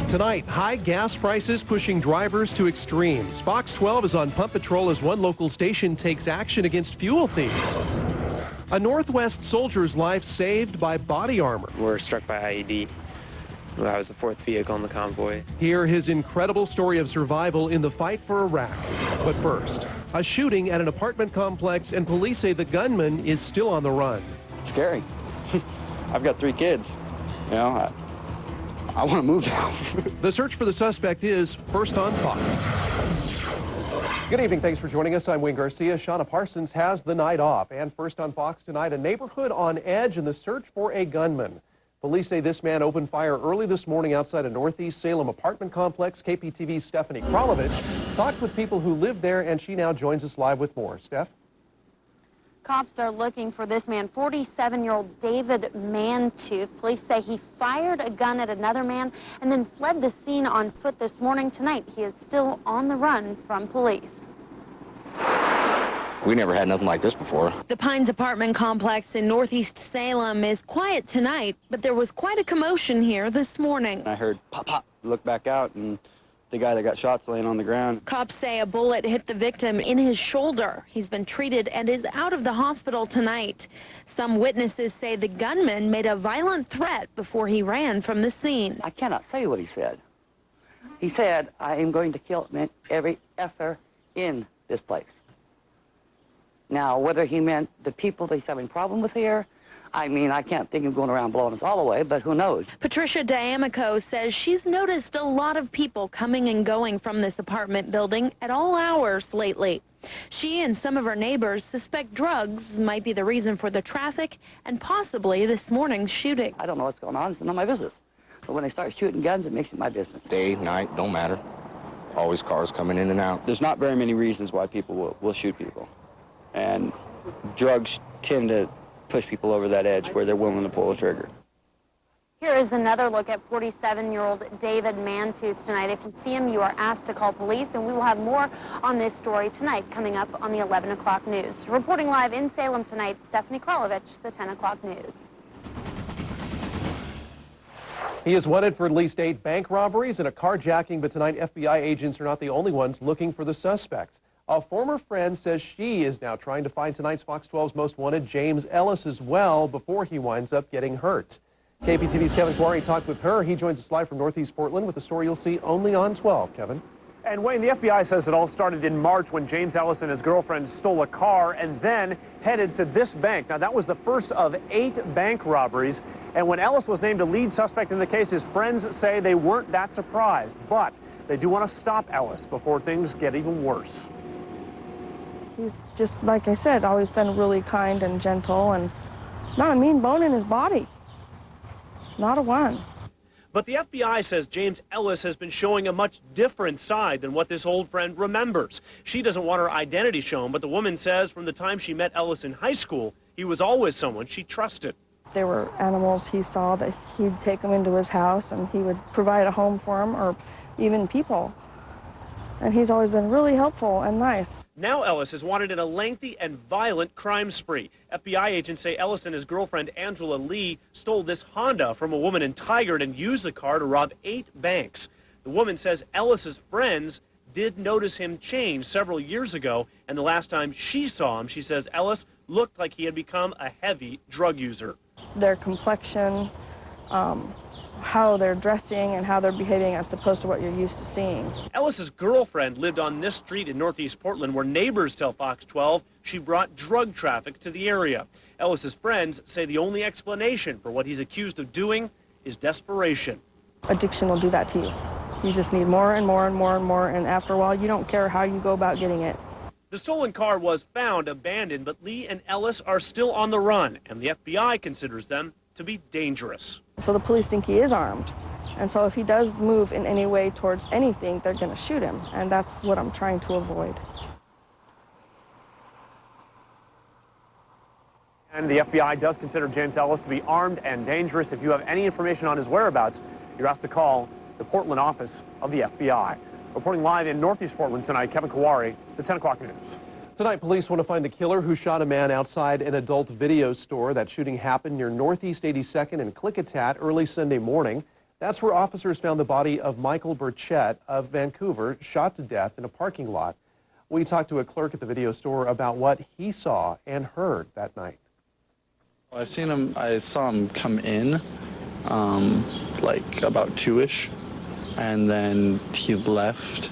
Tonight, high gas prices pushing drivers to extremes. Fox 12 is on pump patrol as one local station takes action against fuel thieves. A Northwest soldier's life saved by body armor. We're struck by IED. I was the fourth vehicle in the convoy. Hear his incredible story of survival in the fight for Iraq. But first, a shooting at an apartment complex, and police say the gunman is still on the run. Scary. I've got 3 kids. You know, I want to move now. The search for the suspect is first on Fox. Good evening. Thanks for joining us. I'm Wayne Garcia. Shauna Parsons has the night off. And first on Fox tonight, a neighborhood on edge in the search for a gunman. Police say this man opened fire early this morning outside a Northeast Salem apartment complex. KPTV's Stephanie Kralovich talked with people who live there, and she now joins us live with more. Steph? Cops are looking for this man, 47-year-old David Mantooth. Police say he fired a gun at another man and then fled the scene on foot this morning. Tonight, he is still on the run from police. We never had nothing like this before. The Pines apartment complex in Northeast Salem is quiet tonight, but there was quite a commotion here this morning. I heard pop, pop, look back out, and the guy that got shot's laying on the ground. Cops say a bullet hit the victim in his shoulder. He's been treated and is out of the hospital tonight. Some witnesses say the gunman made a violent threat before he ran from the scene. I cannot say what he said. He said, I am going to kill every effer in this place. Now, whether he meant the people that he's having a problem with here, I mean, I can't think of going around blowing us all away, but who knows? Patricia D'Amico says she's noticed a lot of people coming and going from this apartment building at all hours lately. She and some of her neighbors suspect drugs might be the reason for the traffic and possibly this morning's shooting. I don't know what's going on. It's none of my business. But when they start shooting guns, it makes it my business. Day, night, don't matter. Always cars coming in and out. There's not very many reasons why people will shoot people. And drugs tend to push people over that edge where they're willing to pull the trigger. Here is another look at 47-year-old David Mantooth tonight. If you see him, you are asked to call police, and we will have more on this story tonight coming up on the 11 o'clock news. Reporting live in Salem tonight, Stephanie Kralovich, the 10 o'clock news. He is wanted for at least 8 bank robberies and a carjacking, but tonight FBI agents are not the only ones looking for the suspects. A former friend says she is now trying to find tonight's Fox 12's most wanted, James Ellis, as well, before he winds up getting hurt. KPTV's Kevin Quarry talked with her. He joins us live from Northeast Portland with a story you'll see only on 12. Kevin? And Wayne, the FBI says it all started in March when James Ellis and his girlfriend stole a car and then headed to this bank. Now, that was the first of 8 bank robberies. And when Ellis was named a lead suspect in the case, his friends say they weren't that surprised. But they do want to stop Ellis before things get even worse. He's just, like I said, always been really kind and gentle and not a mean bone in his body. Not a one. But the FBI says James Ellis has been showing a much different side than what this old friend remembers. She doesn't want her identity shown, but the woman says from the time she met Ellis in high school, he was always someone she trusted. There were animals he saw that he'd take them into his house and he would provide a home for them, or even people. And he's always been really helpful and nice. Now Ellis is wanted in a lengthy and violent crime spree. FBI agents say Ellis and his girlfriend Angela Lee stole this Honda from a woman in Tigard and used the car to rob 8 banks. The woman says Ellis's friends did notice him change several years ago, and the last time she saw him, she says Ellis looked like he had become a heavy drug user. Their complexion, how they're dressing and how they're behaving as opposed to what you're used to seeing. Ellis's girlfriend lived on this street in Northeast Portland where neighbors tell Fox 12 she brought drug traffic to the area. Ellis's friends say the only explanation for what he's accused of doing is desperation. Addiction will do that to you. You just need more and more and more and more, and after a while you don't care how you go about getting it. The stolen car was found abandoned, but Lee and Ellis are still on the run, and the FBI considers them to be dangerous. So the police think he is armed. And so if he does move in any way towards anything, they're going to shoot him. And that's what I'm trying to avoid. And the FBI does consider James Ellis to be armed and dangerous. If you have any information on his whereabouts, you're asked to call the Portland office of the FBI. Reporting live in Northeast Portland tonight, Kevin Quarry, the 10 o'clock news. Tonight, police want to find the killer who shot a man outside an adult video store. That shooting happened near Northeast 82nd and Klickitat early Sunday morning. That's where officers found the body of Michael Burchett of Vancouver, shot to death in a parking lot. We talked to a clerk at the video store about what he saw and heard that night. I saw him come in, like about 2-ish, and then he left,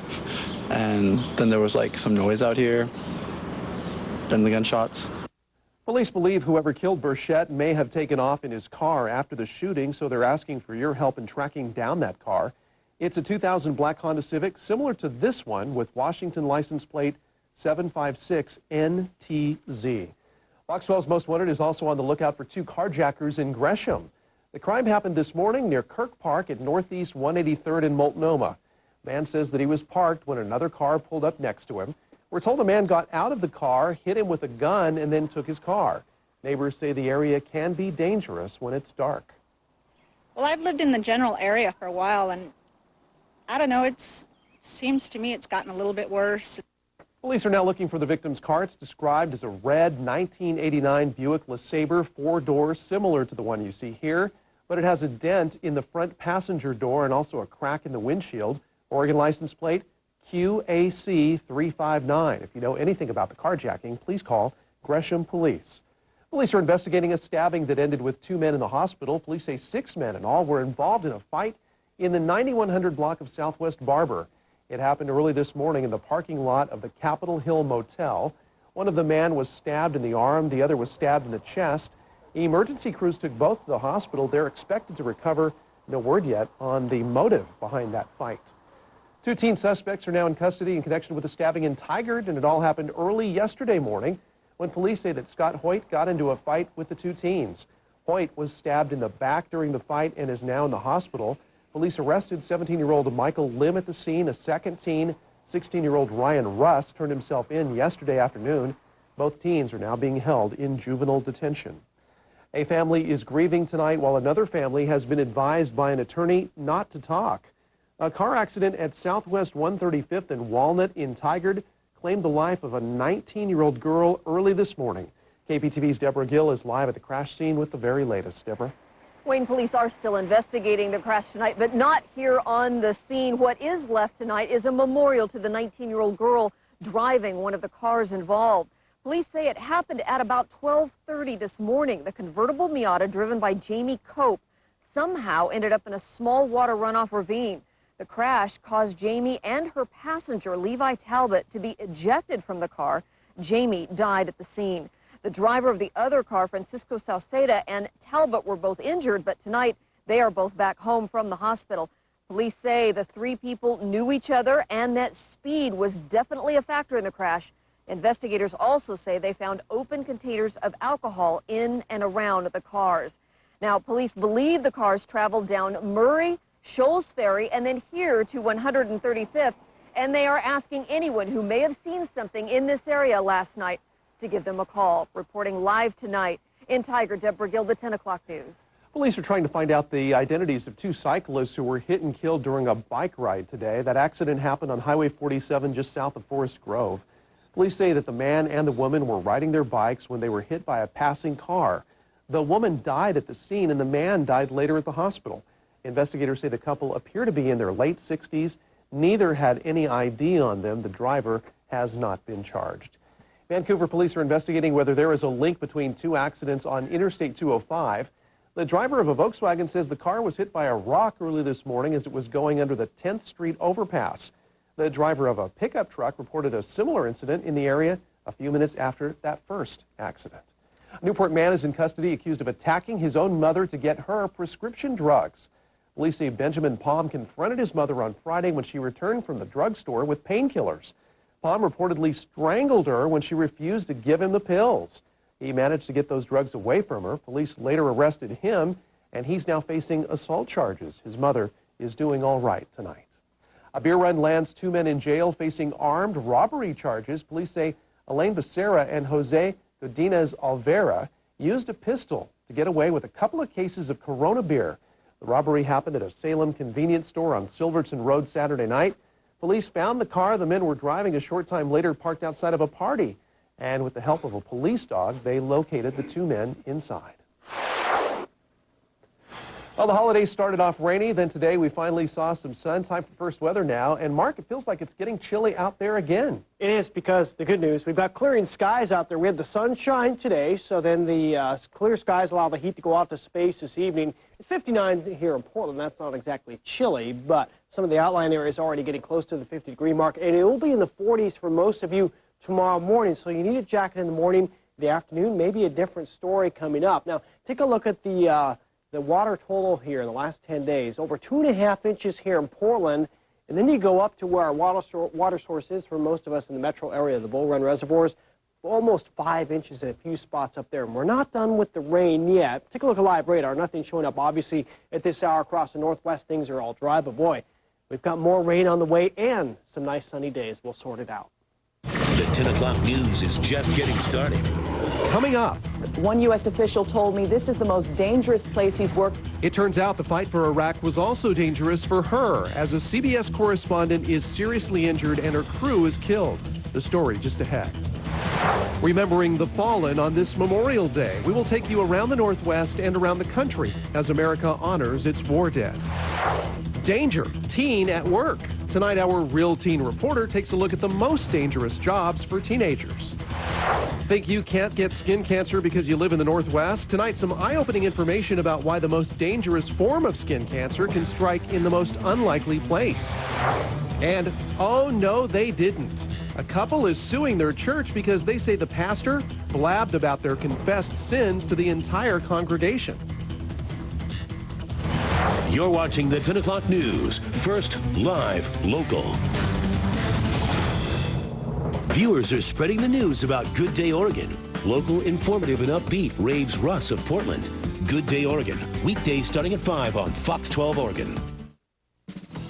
and then there was like some noise out here, then the gunshots. Police believe whoever killed Burchett may have taken off in his car after the shooting, so they're asking for your help in tracking down that car. It's a 2000 black Honda Civic, similar to this one, with Washington license plate 756NTZ. Fox 12's Most Wanted is also on the lookout for 2 carjackers in Gresham. The crime happened this morning near Kirk Park at Northeast 183rd in Multnomah. Man says that he was parked when another car pulled up next to him. We're told a man got out of the car, hit him with a gun, and then took his car. Neighbors say the area can be dangerous when it's dark. Well, I've lived in the general area for a while, and I don't know, it seems to me it's gotten a little bit worse. Police are now looking for the victim's car. It's described as a red 1989 Buick LeSabre, 4 doors, similar to the one you see here, but it has a dent in the front passenger door and also a crack in the windshield. Oregon license plate QAC 359. If you know anything about the carjacking, please call Gresham Police. Police are investigating a stabbing that ended with 2 men in the hospital. Police say 6 men in all were involved in a fight in the 9100 block of Southwest Barber. It happened early this morning in the parking lot of the Capitol Hill Motel. One of the men was stabbed in the arm, the other was stabbed in the chest. Emergency crews took both to the hospital. They're expected to recover. No word yet on the motive behind that fight. 2 teen suspects are now in custody in connection with the stabbing in Tigard, and it all happened early yesterday morning when police say that Scott Hoyt got into a fight with the 2 teens. Hoyt was stabbed in the back during the fight and is now in the hospital. Police arrested 17-year-old Michael Lim at the scene. A second teen, 16-year-old Ryan Russ, turned himself in yesterday afternoon. Both teens are now being held in juvenile detention. A family is grieving tonight while another family has been advised by an attorney not to talk. A car accident at Southwest 135th and Walnut in Tigard claimed the life of a 19-year-old girl early this morning. KPTV's Deborah Gill is live at the crash scene with the very latest. Deborah? Wayne, police are still investigating the crash tonight, but not here on the scene. What is left tonight is a memorial to the 19-year-old girl driving one of the cars involved. Police say it happened at about 12:30 this morning. The convertible Miata driven by Jamie Cope somehow ended up in a small water runoff ravine. The crash caused Jamie and her passenger, Levi Talbot, to be ejected from the car. Jamie died at the scene. The driver of the other car, Francisco Sauceda, and Talbot were both injured, but tonight they are both back home from the hospital. Police say the 3 people knew each other and that speed was definitely a factor in the crash. Investigators also say they found open containers of alcohol in and around the cars. Now, police believe the cars traveled down Murray, Shoals Ferry, and then here to 135th, and they are asking anyone who may have seen something in this area last night to give them a call. Reporting live tonight in Tigard, Deborah Gill, the 10 o'clock news. Police are trying to find out the identities of 2 cyclists who were hit and killed during a bike ride today. That accident happened on Highway 47 just south of Forest Grove. Police say that the man and the woman were riding their bikes when they were hit by a passing car. The woman died at the scene and the man died later at the hospital. Investigators say the couple appear to be in their late 60s. Neither had any ID on them. The driver has not been charged. Vancouver police are investigating whether there is a link between 2 accidents on Interstate 205. The driver of a Volkswagen says the car was hit by a rock early this morning as it was going under the 10th Street overpass. The driver of a pickup truck reported a similar incident in the area a few minutes after that first accident. A Newport man is in custody accused of attacking his own mother to get her prescription drugs. Police say Benjamin Palm confronted his mother on Friday when she returned from the drugstore with painkillers. Palm reportedly strangled her when she refused to give him the pills. He managed to get those drugs away from her. Police later arrested him, and he's now facing assault charges. His mother is doing all right tonight. A beer run lands 2 men in jail facing armed robbery charges. Police say Elaine Becerra and Jose Godinez Alvera used a pistol to get away with a couple of cases of Corona beer. The robbery happened at a Salem convenience store on Silverton Road Saturday night. Police found the car the men were driving a short time later parked outside of a party. And with the help of a police dog, they located the 2 men inside. Well, the holidays started off rainy, then today we finally saw some sun. Time for first weather now. And Mark, it feels like it's getting chilly out there again. It is, because the good news, we've got clearing skies out there. We had the sunshine today, so then the clear skies allow the heat to go out to space this evening. It's 59 here in Portland. That's not exactly chilly, but some of the outlying areas are already getting close to the 50-degree mark, and it will be in the 40s for most of you tomorrow morning, so you need a jacket in the morning. The afternoon, maybe a different story coming up. Now, take a look at the water total here in the last 10 days. Over 2.5 inches here in Portland, and then you go up to where our water source is for most of us in the metro area, the Bull Run reservoirs, almost 5 inches in a few spots up there. And we're not done with the rain yet. Take a look at live radar. Nothing showing up. Obviously, at this hour across the northwest, things are all dry, but boy, we've got more rain on the way and some nice sunny days. We'll sort it out. The 10 o'clock news is just getting started. Coming up. One U.S. official told me this is the most dangerous place he's worked. It turns out the fight for Iraq was also dangerous for her, as a CBS correspondent is seriously injured and her crew is killed. The story just ahead. Remembering the fallen on this Memorial Day, we will take you around the Northwest and around the country as America honors its war dead. Danger, teen at work. Tonight, our Real Teen reporter takes a look at the most dangerous jobs for teenagers. Think you can't get skin cancer because you live in the Northwest? Tonight, some eye-opening information about why the most dangerous form of skin cancer can strike in the most unlikely place. And, oh no, they didn't. A couple is suing their church because they say the pastor blabbed about their confessed sins to the entire congregation. You're watching the 10 o'clock news. First, live, local. Viewers are spreading the news about Good Day Oregon. Local, informative, and upbeat raves Russ of Portland. Good Day Oregon. Weekdays starting at 5 on Fox 12 Oregon.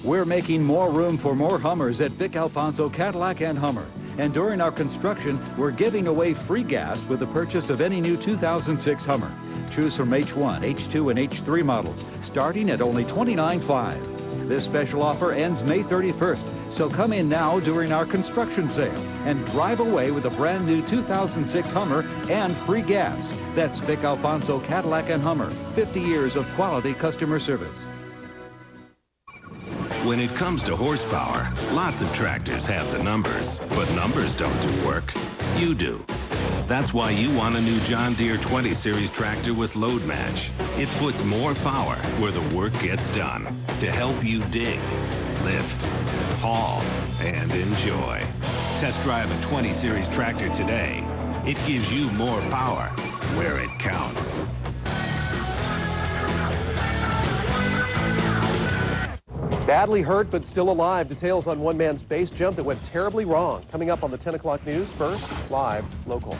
We're making more room for more Hummers at Vic Alfonso Cadillac and Hummer. And during our construction, we're giving away free gas with the purchase of any new 2006 Hummer. Choose from H1, H2, and H3 models, starting at only $29,500. This special offer ends May 31st, so come in now during our construction sale and drive away with a brand new 2006 Hummer and free gas. That's Vic Alfonso Cadillac and Hummer, 50 years of quality customer service. When it comes to horsepower, lots of tractors have the numbers, but numbers don't do work. You do. That's why you want a new John Deere 20 Series tractor with Load Match. It puts more power where the work gets done to help you dig, lift, haul, and enjoy. Test drive a 20 Series tractor today. It gives you more power where it counts. Badly hurt but still alive. Details on one man's base jump that went terribly wrong. Coming up on the 10 o'clock news. First, live, local.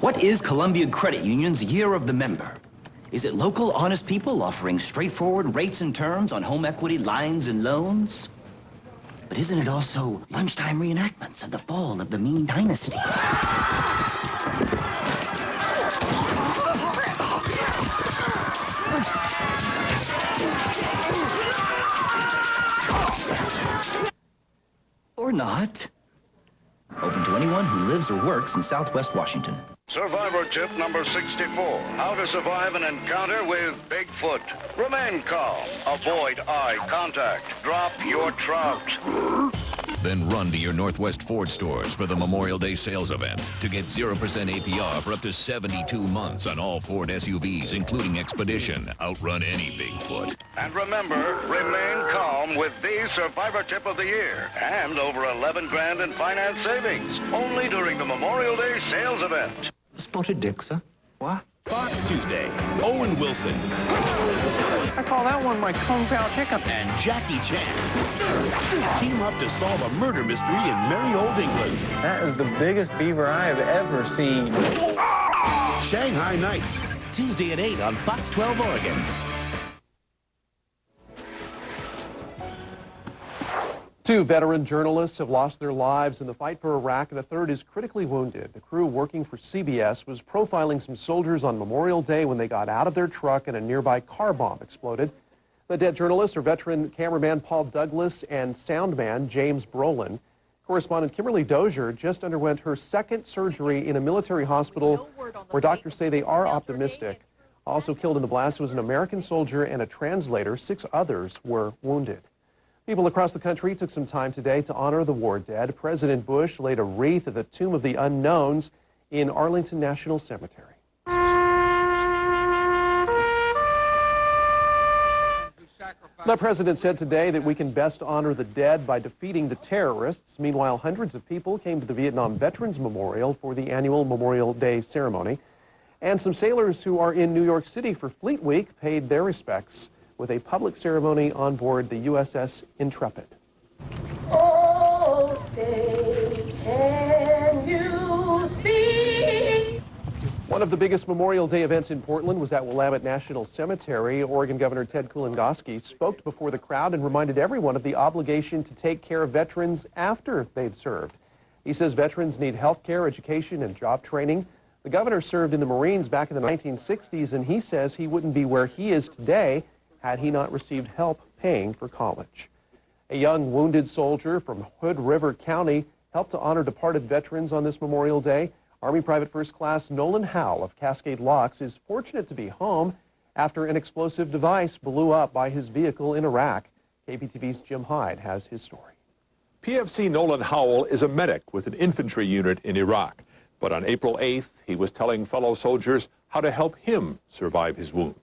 What is Columbia Credit Union's Year of the Member? Is it local, honest people offering straightforward rates and terms on home equity lines and loans? But isn't it also lunchtime reenactments of the fall of the Ming Dynasty? Or not. Open to anyone who lives or works in Southwest Washington. Survivor tip number 64. How to survive an encounter with Bigfoot. Remain calm. Avoid eye contact. Drop your trout. Then run to your Northwest Ford stores for the Memorial Day sales event to get 0% APR for up to 72 months on all Ford SUVs, including Expedition. Outrun any Bigfoot. And remember, remain calm with the Survivor tip of the year. And over 11 grand in finance savings. Only during the Memorial Day sales event. Spotted dick, sir. What? Fox Tuesday. Owen Wilson. I call that one my Kung Pao chicken. And Jackie Chan team up to solve a murder mystery in merry old England. That is the biggest beaver I have ever seen. Shanghai Nights. Tuesday at 8 on Fox 12 Oregon. Two veteran journalists have lost their lives in the fight for Iraq, and a third is critically wounded. The crew working for CBS was profiling some soldiers on Memorial Day when they got out of their truck and a nearby car bomb exploded. The dead journalists are veteran cameraman Paul Douglas and soundman James Brolin. Correspondent Kimberly Dozier just underwent her second surgery in a military hospital where doctors say they are optimistic. Also killed in the blast was an American soldier and a translator. 6 others were wounded. People across the country took some time today to honor the war dead. President Bush laid a wreath at the Tomb of the Unknowns in Arlington National Cemetery. The president said today that we can best honor the dead by defeating the terrorists. Meanwhile, hundreds of people came to the Vietnam Veterans Memorial for the annual Memorial Day ceremony. And some sailors who are in New York City for Fleet Week paid their respects with a public ceremony on board the USS Intrepid. Oh, say, can you see? One of the biggest Memorial Day events in Portland was at Willamette National Cemetery. Oregon Governor Ted Kulongoski spoke before the crowd and reminded everyone of the obligation to take care of veterans after they've served. He says veterans need health care, education, and job training. The governor served in the Marines back in the 1960s, and he says he wouldn't be where he is today had he not received help paying for college. A young wounded soldier from Hood River County helped to honor departed veterans on this Memorial Day. Army Private First Class Nolan Howell of Cascade Locks is fortunate to be home after an explosive device blew up by his vehicle in Iraq. KPTV's Jim Hyde has his story. PFC Nolan Howell is a medic with an infantry unit in Iraq. But on April 8th, he was telling fellow soldiers how to help him survive his wounds.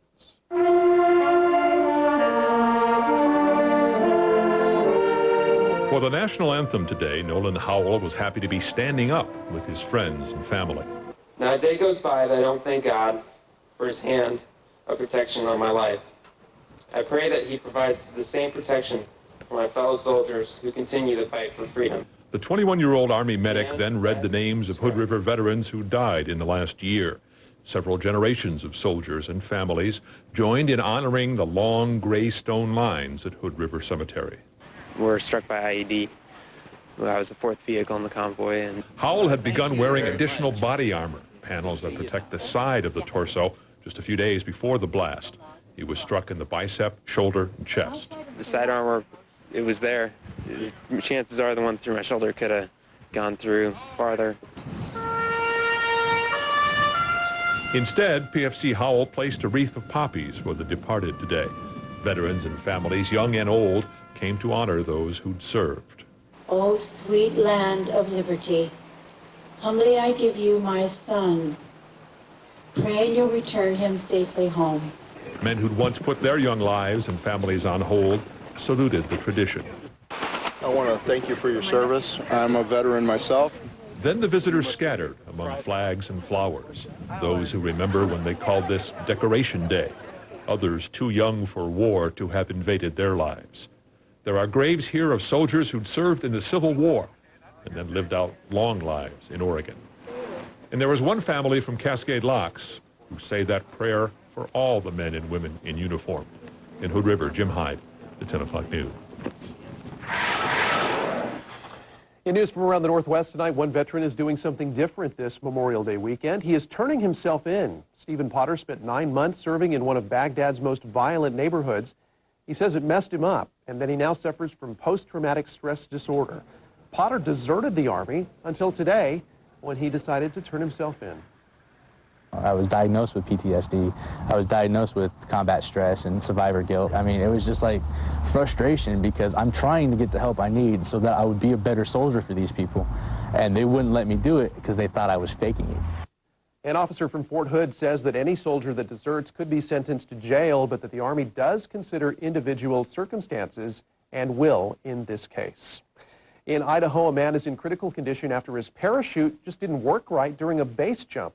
For the national anthem today, Nolan Howell was happy to be standing up with his friends and family. Not a day goes by that I don't thank God for his hand of protection on my life. I pray that he provides the same protection for my fellow soldiers who continue the fight for freedom. The 21-year-old Army medic then read the names of Hood River veterans who died in the last year. Several generations of soldiers and families joined in honoring the long gray stone lines at Hood River Cemetery. Were struck by IED. I was the 4th vehicle in the convoy. And Howell had begun wearing additional body armor, panels that protect the side of the torso, just a few days before the blast. He was struck in the bicep, shoulder, and chest. The side armor, it was there. Chances are the one through my shoulder could have gone through farther. Instead, PFC Howell placed a wreath of poppies for the departed today. Veterans and families, young and old, came to honor those who'd served. Oh, sweet land of liberty, humbly I give you my son. Pray you'll return him safely home. Men who'd once put their young lives and families on hold saluted the tradition. I want to thank you for your service. I'm a veteran myself. Then the visitors scattered among flags and flowers. Those who remember when they called this Decoration Day. Others too young for war to have invaded their lives. There are graves here of soldiers who'd served in the Civil War and then lived out long lives in Oregon. And there was one family from Cascade Locks who say that prayer for all the men and women in uniform. In Hood River, Jim Hyde, the 10 o'clock news. In news from around the Northwest tonight, one veteran is doing something different this Memorial Day weekend. He is turning himself in. Stephen Potter spent 9 months serving in one of Baghdad's most violent neighborhoods. He says it messed him up, and that he now suffers from post-traumatic stress disorder. Potter deserted the Army until today, when he decided to turn himself in. I was diagnosed with PTSD. I was diagnosed with combat stress and survivor guilt. I mean, it was just like frustration because I'm trying to get the help I need so that I would be a better soldier for these people. And they wouldn't let me do it because they thought I was faking it. An officer from Fort Hood says that any soldier that deserts could be sentenced to jail, but that the Army does consider individual circumstances and will in this case. In Idaho, a man is in critical condition after his parachute just didn't work right during a base jump.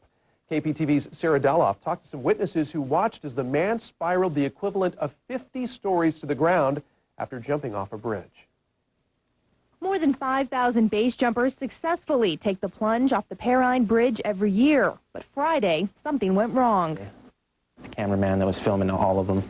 KPTV's Sarah Daloff talked to some witnesses who watched as the man spiraled the equivalent of 50 stories to the ground after jumping off a bridge. More than 5,000 base jumpers successfully take the plunge off the Perrine Bridge every year. But Friday, something went wrong. The cameraman that was filming all of them,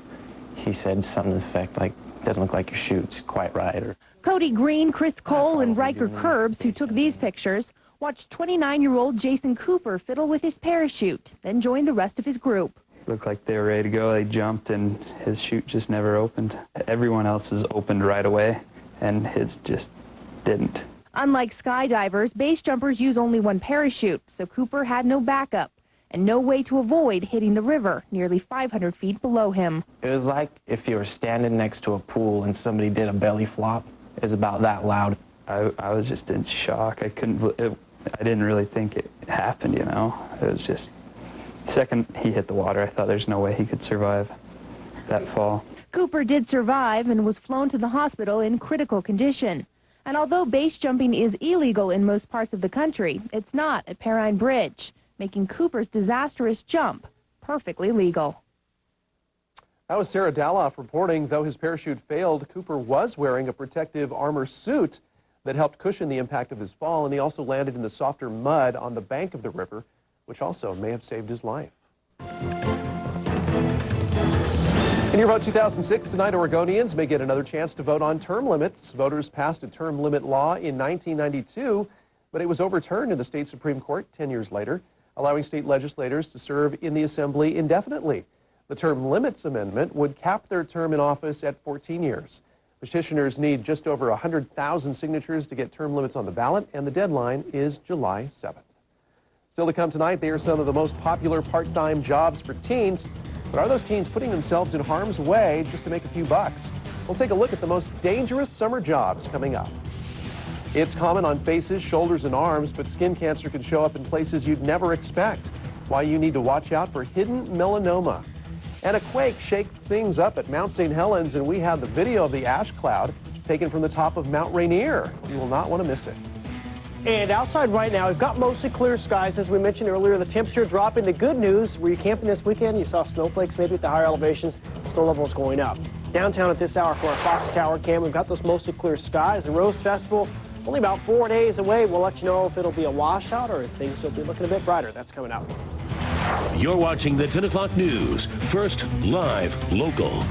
he said something to the effect like, doesn't look like your chute's quite right. Or Cody Green, Chris Cole, and Riker Curbs, who took these pictures, watched 29-year-old Jason Cooper fiddle with his parachute, then joined the rest of his group. Looked like they were ready to go. They jumped, and his chute just never opened. Everyone else's opened right away, and his just didn't. Unlike skydivers, base jumpers use only one parachute, so Cooper had no backup. and no way to avoid hitting the river nearly 500 feet below him. It was like if you were standing next to a pool and somebody did a belly flop. It was about that loud. I was just in shock. I didn't really think it happened, you know. It was just, the second he hit the water, I thought there's no way he could survive that fall. Cooper did survive and was flown to the hospital in critical condition. And although base jumping is illegal in most parts of the country, it's not at Perrine Bridge, making Cooper's disastrous jump perfectly legal. That was Sarah Daloff reporting. Though his parachute failed, Cooper was wearing a protective armor suit that helped cushion the impact of his fall, and he also landed in the softer mud on the bank of the river, which also may have saved his life. In your vote 2006, tonight Oregonians may get another chance to vote on term limits. Voters passed a term limit law in 1992, but it was overturned in the state Supreme Court 10 years later, allowing state legislators to serve in the Assembly indefinitely. The term limits amendment would cap their term in office at 14 years. Petitioners need just over 100,000 signatures to get term limits on the ballot, and the deadline is July 7th. Still to come tonight, they are some of the most popular part-time jobs for teens. But are those teens putting themselves in harm's way just to make a few bucks? We'll take a look at the most dangerous summer jobs coming up. It's common on faces, shoulders, and arms, but skin cancer can show up in places you'd never expect. Why you need to watch out for hidden melanoma. And a quake shakes things up at Mount St. Helens, and we have the video of the ash cloud taken from the top of Mount Rainier. You will not want to miss it. And outside right now, we've got mostly clear skies. As we mentioned earlier, the temperature dropping. The good news, were you camping this weekend? You saw snowflakes maybe at the higher elevations. Snow levels going up. Downtown at this hour for our Fox Tower cam, we've got those mostly clear skies. The Rose Festival, only about 4 days away. We'll let you know if it'll be a washout or if things will be looking a bit brighter. That's coming up. You're watching the 10 o'clock news. First, live, local.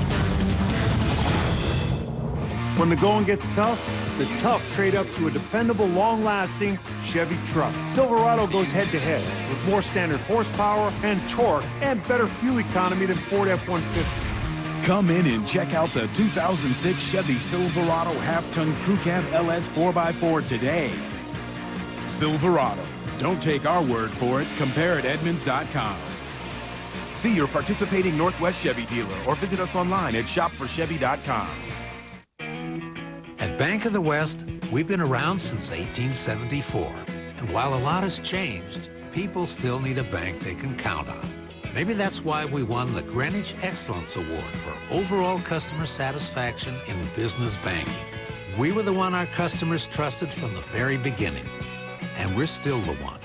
When the going gets tough, the tough trade up to a dependable, long-lasting Chevy truck. Silverado goes head-to-head with more standard horsepower and torque and better fuel economy than Ford F-150. Come in and check out the 2006 Chevy Silverado half-ton crew cab LS 4x4 today. Silverado. Don't take our word for it. Compare at Edmunds.com. See your participating Northwest Chevy dealer or visit us online at shopforchevy.com. At Bank of the West, we've been around since 1874. And while a lot has changed, people still need a bank they can count on. Maybe that's why we won the Greenwich Excellence Award for overall customer satisfaction in business banking. We were the one our customers trusted from the very beginning. And we're still the one.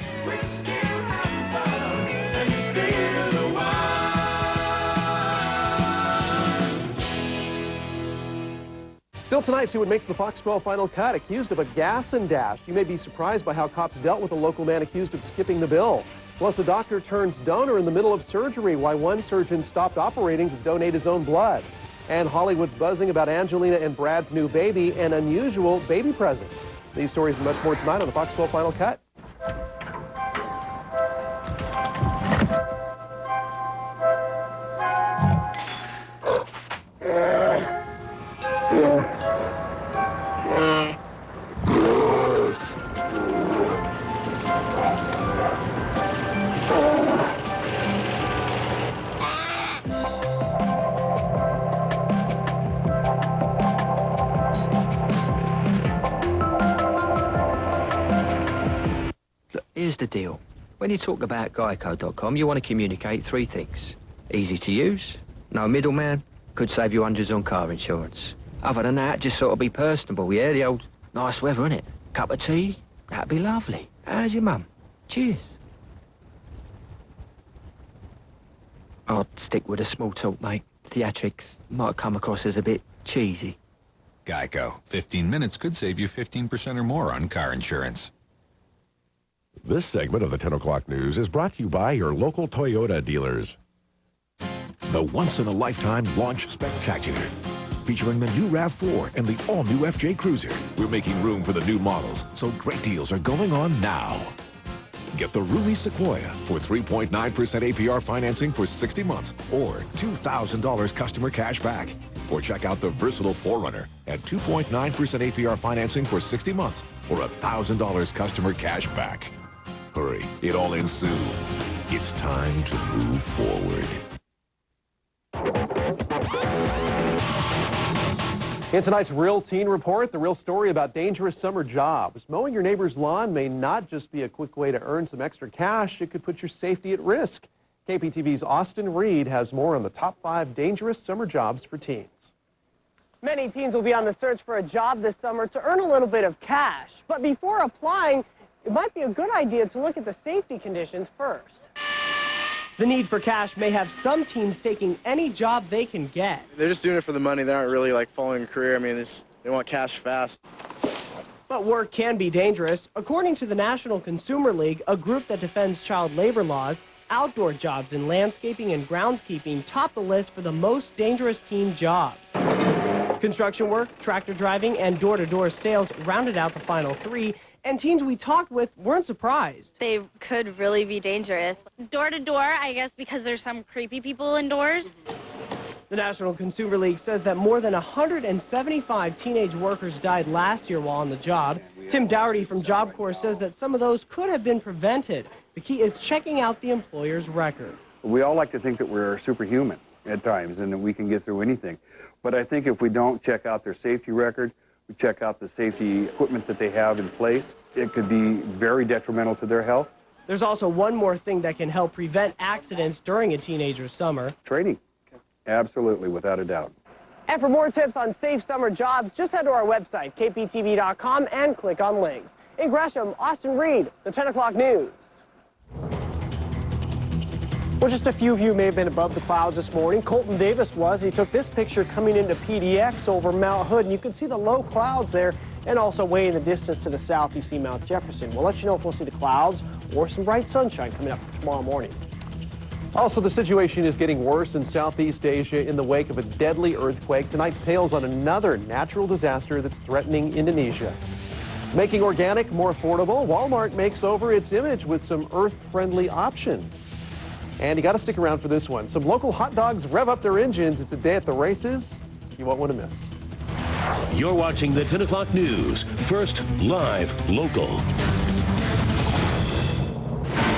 Still tonight, see what makes the Fox 12 final cut. Accused of a gas and dash. You may be surprised by how cops dealt with a local man accused of skipping the bill. Plus, a doctor turns donor in the middle of surgery. Why one surgeon stopped operating to donate his own blood. And Hollywood's buzzing about Angelina and Brad's new baby, an unusual baby present. These stories and much more tonight on the Fox 12 Final Cut. Here's the deal. When you talk about Geico.com, you want to communicate three things. Easy to use, no middleman, could save you hundreds on car insurance. Other than that, just sort of be personable, yeah? The old nice weather, innit? Cup of tea? That'd be lovely. How's your mum? Cheers. I'll stick with a small talk, mate. Theatrics might come across as a bit cheesy. Geico. 15 minutes could save you 15% or more on car insurance. This segment of the 10 o'clock news is brought to you by your local Toyota dealers. The once-in-a-lifetime launch spectacular. Featuring the new RAV4 and the all-new FJ Cruiser. We're making room for the new models, so great deals are going on now. Get the Ruby Sequoia for 3.9% APR financing for 60 months or $2,000 customer cash back. Or check out the versatile 4Runner at 2.9% APR financing for 60 months or $1,000 customer cash back. Hurry, it all ends soon. It's time to move forward. In tonight's Real Teen Report, the real story about dangerous summer jobs. Mowing your neighbor's lawn may not just be a quick way to earn some extra cash. It could put your safety at risk. KPTV's Austin Reed has more on the top 5 dangerous summer jobs for teens. Many teens will be on the search for a job this summer to earn a little bit of cash. But before applying, it might be a good idea to look at the safety conditions first. The need for cash may have some teens taking any job they can get. They're just doing it for the money. They aren't really like following a career. I mean, they want cash fast. But work can be dangerous. According to the National Consumer League, a group that defends child labor laws, outdoor jobs in landscaping and groundskeeping top the list for the most dangerous teen jobs. Construction work, tractor driving, and door-to-door sales rounded out the final 3. And teens we talked with weren't surprised. They could really be dangerous. Door to door, I guess, because there's some creepy people indoors. The National Consumer League says that more than 175 teenage workers died last year while on the job. Tim Dougherty from Job Corps says that some of those could have been prevented. The key is checking out the employer's record. We all like to think that we're superhuman at times and that we can get through anything. But I think if we don't check out their safety record, we check out the safety equipment that they have in place, it could be very detrimental to their health. There's also one more thing that can help prevent accidents during a teenager's summer. Training. Absolutely, without a doubt. And for more tips on safe summer jobs, just head to our website, kptv.com, and click on links. In Gresham, Austin Reed, the 10 o'clock news. Well, just a few of you may have been above the clouds this morning. Colton Davis was. He took this picture coming into PDX over Mount Hood, and you can see the low clouds there, and also way in the distance to the south, you see Mount Jefferson. We'll let you know if we'll see the clouds or some bright sunshine coming up tomorrow morning. Also, the situation is getting worse in Southeast Asia in the wake of a deadly earthquake. Tonight, tales on another natural disaster that's threatening Indonesia. Making organic more affordable, Walmart makes over its image with some earth-friendly options. And you got to stick around for this one. Some local hot dogs rev up their engines. It's a day at the races you won't want to miss. You're watching the 10 o'clock news. First, live, local.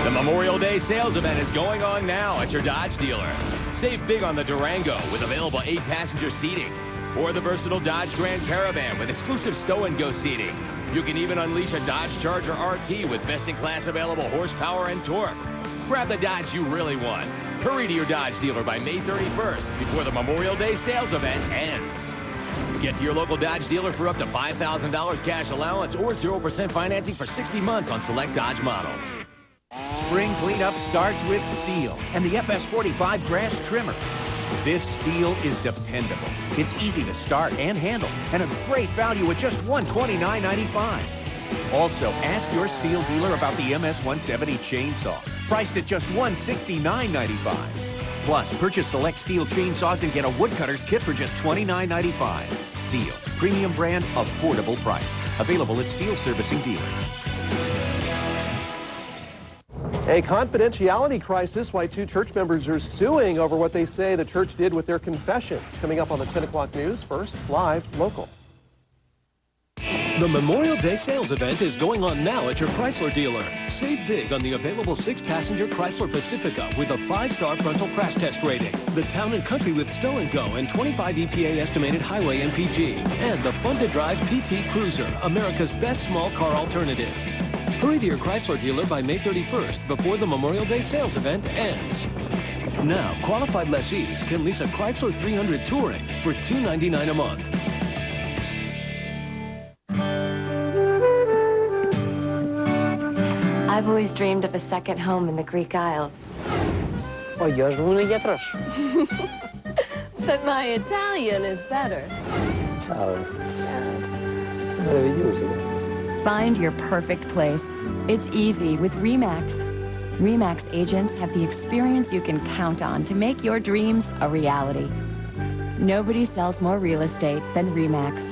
The Memorial Day sales event is going on now at your Dodge dealer. Save big on the Durango with available 8-passenger seating, or the versatile Dodge Grand Caravan with exclusive stow-and-go seating. You can even unleash a Dodge Charger RT with best-in-class available horsepower and torque. Grab the Dodge you really want. Hurry to your Dodge dealer by May 31st before the Memorial Day sales event ends. Get to your local Dodge dealer for up to $5,000 cash allowance or 0% financing for 60 months on select Dodge models. Spring cleanup starts with steel and the FS45 grass trimmer. This steel is dependable. It's easy to start and handle, and a great value at just $129.95. Also, ask your steel dealer about the MS-170 chainsaw, priced at just $169.95. Plus, purchase select steel chainsaws and get a woodcutter's kit for just $29.95. Steel, premium brand, affordable price. Available at steel servicing dealers. A confidentiality crisis, why 2 church members are suing over what they say the church did with their confessions. Coming up on the 10 o'clock news. First, live, local. The Memorial Day sales event is going on now at your Chrysler dealer. Save big on the available 6-passenger Chrysler Pacifica with a 5-star frontal crash test rating, the Town & Country with stow and go and 25 EPA estimated highway MPG, and the fun-to-drive PT Cruiser, America's best small car alternative. Hurry to your Chrysler dealer by May 31st before the Memorial Day sales event ends. Now, qualified lessees can lease a Chrysler 300 Touring for $299 a month. I've always dreamed of a second home in the Greek Isles. Ο γιος μου είναι γιατρός. But my Italian is better. Ciao. Meraviglioso. Find your perfect place. It's easy with RE/MAX. RE/MAX agents have the experience you can count on to make your dreams a reality. Nobody sells more real estate than RE/MAX.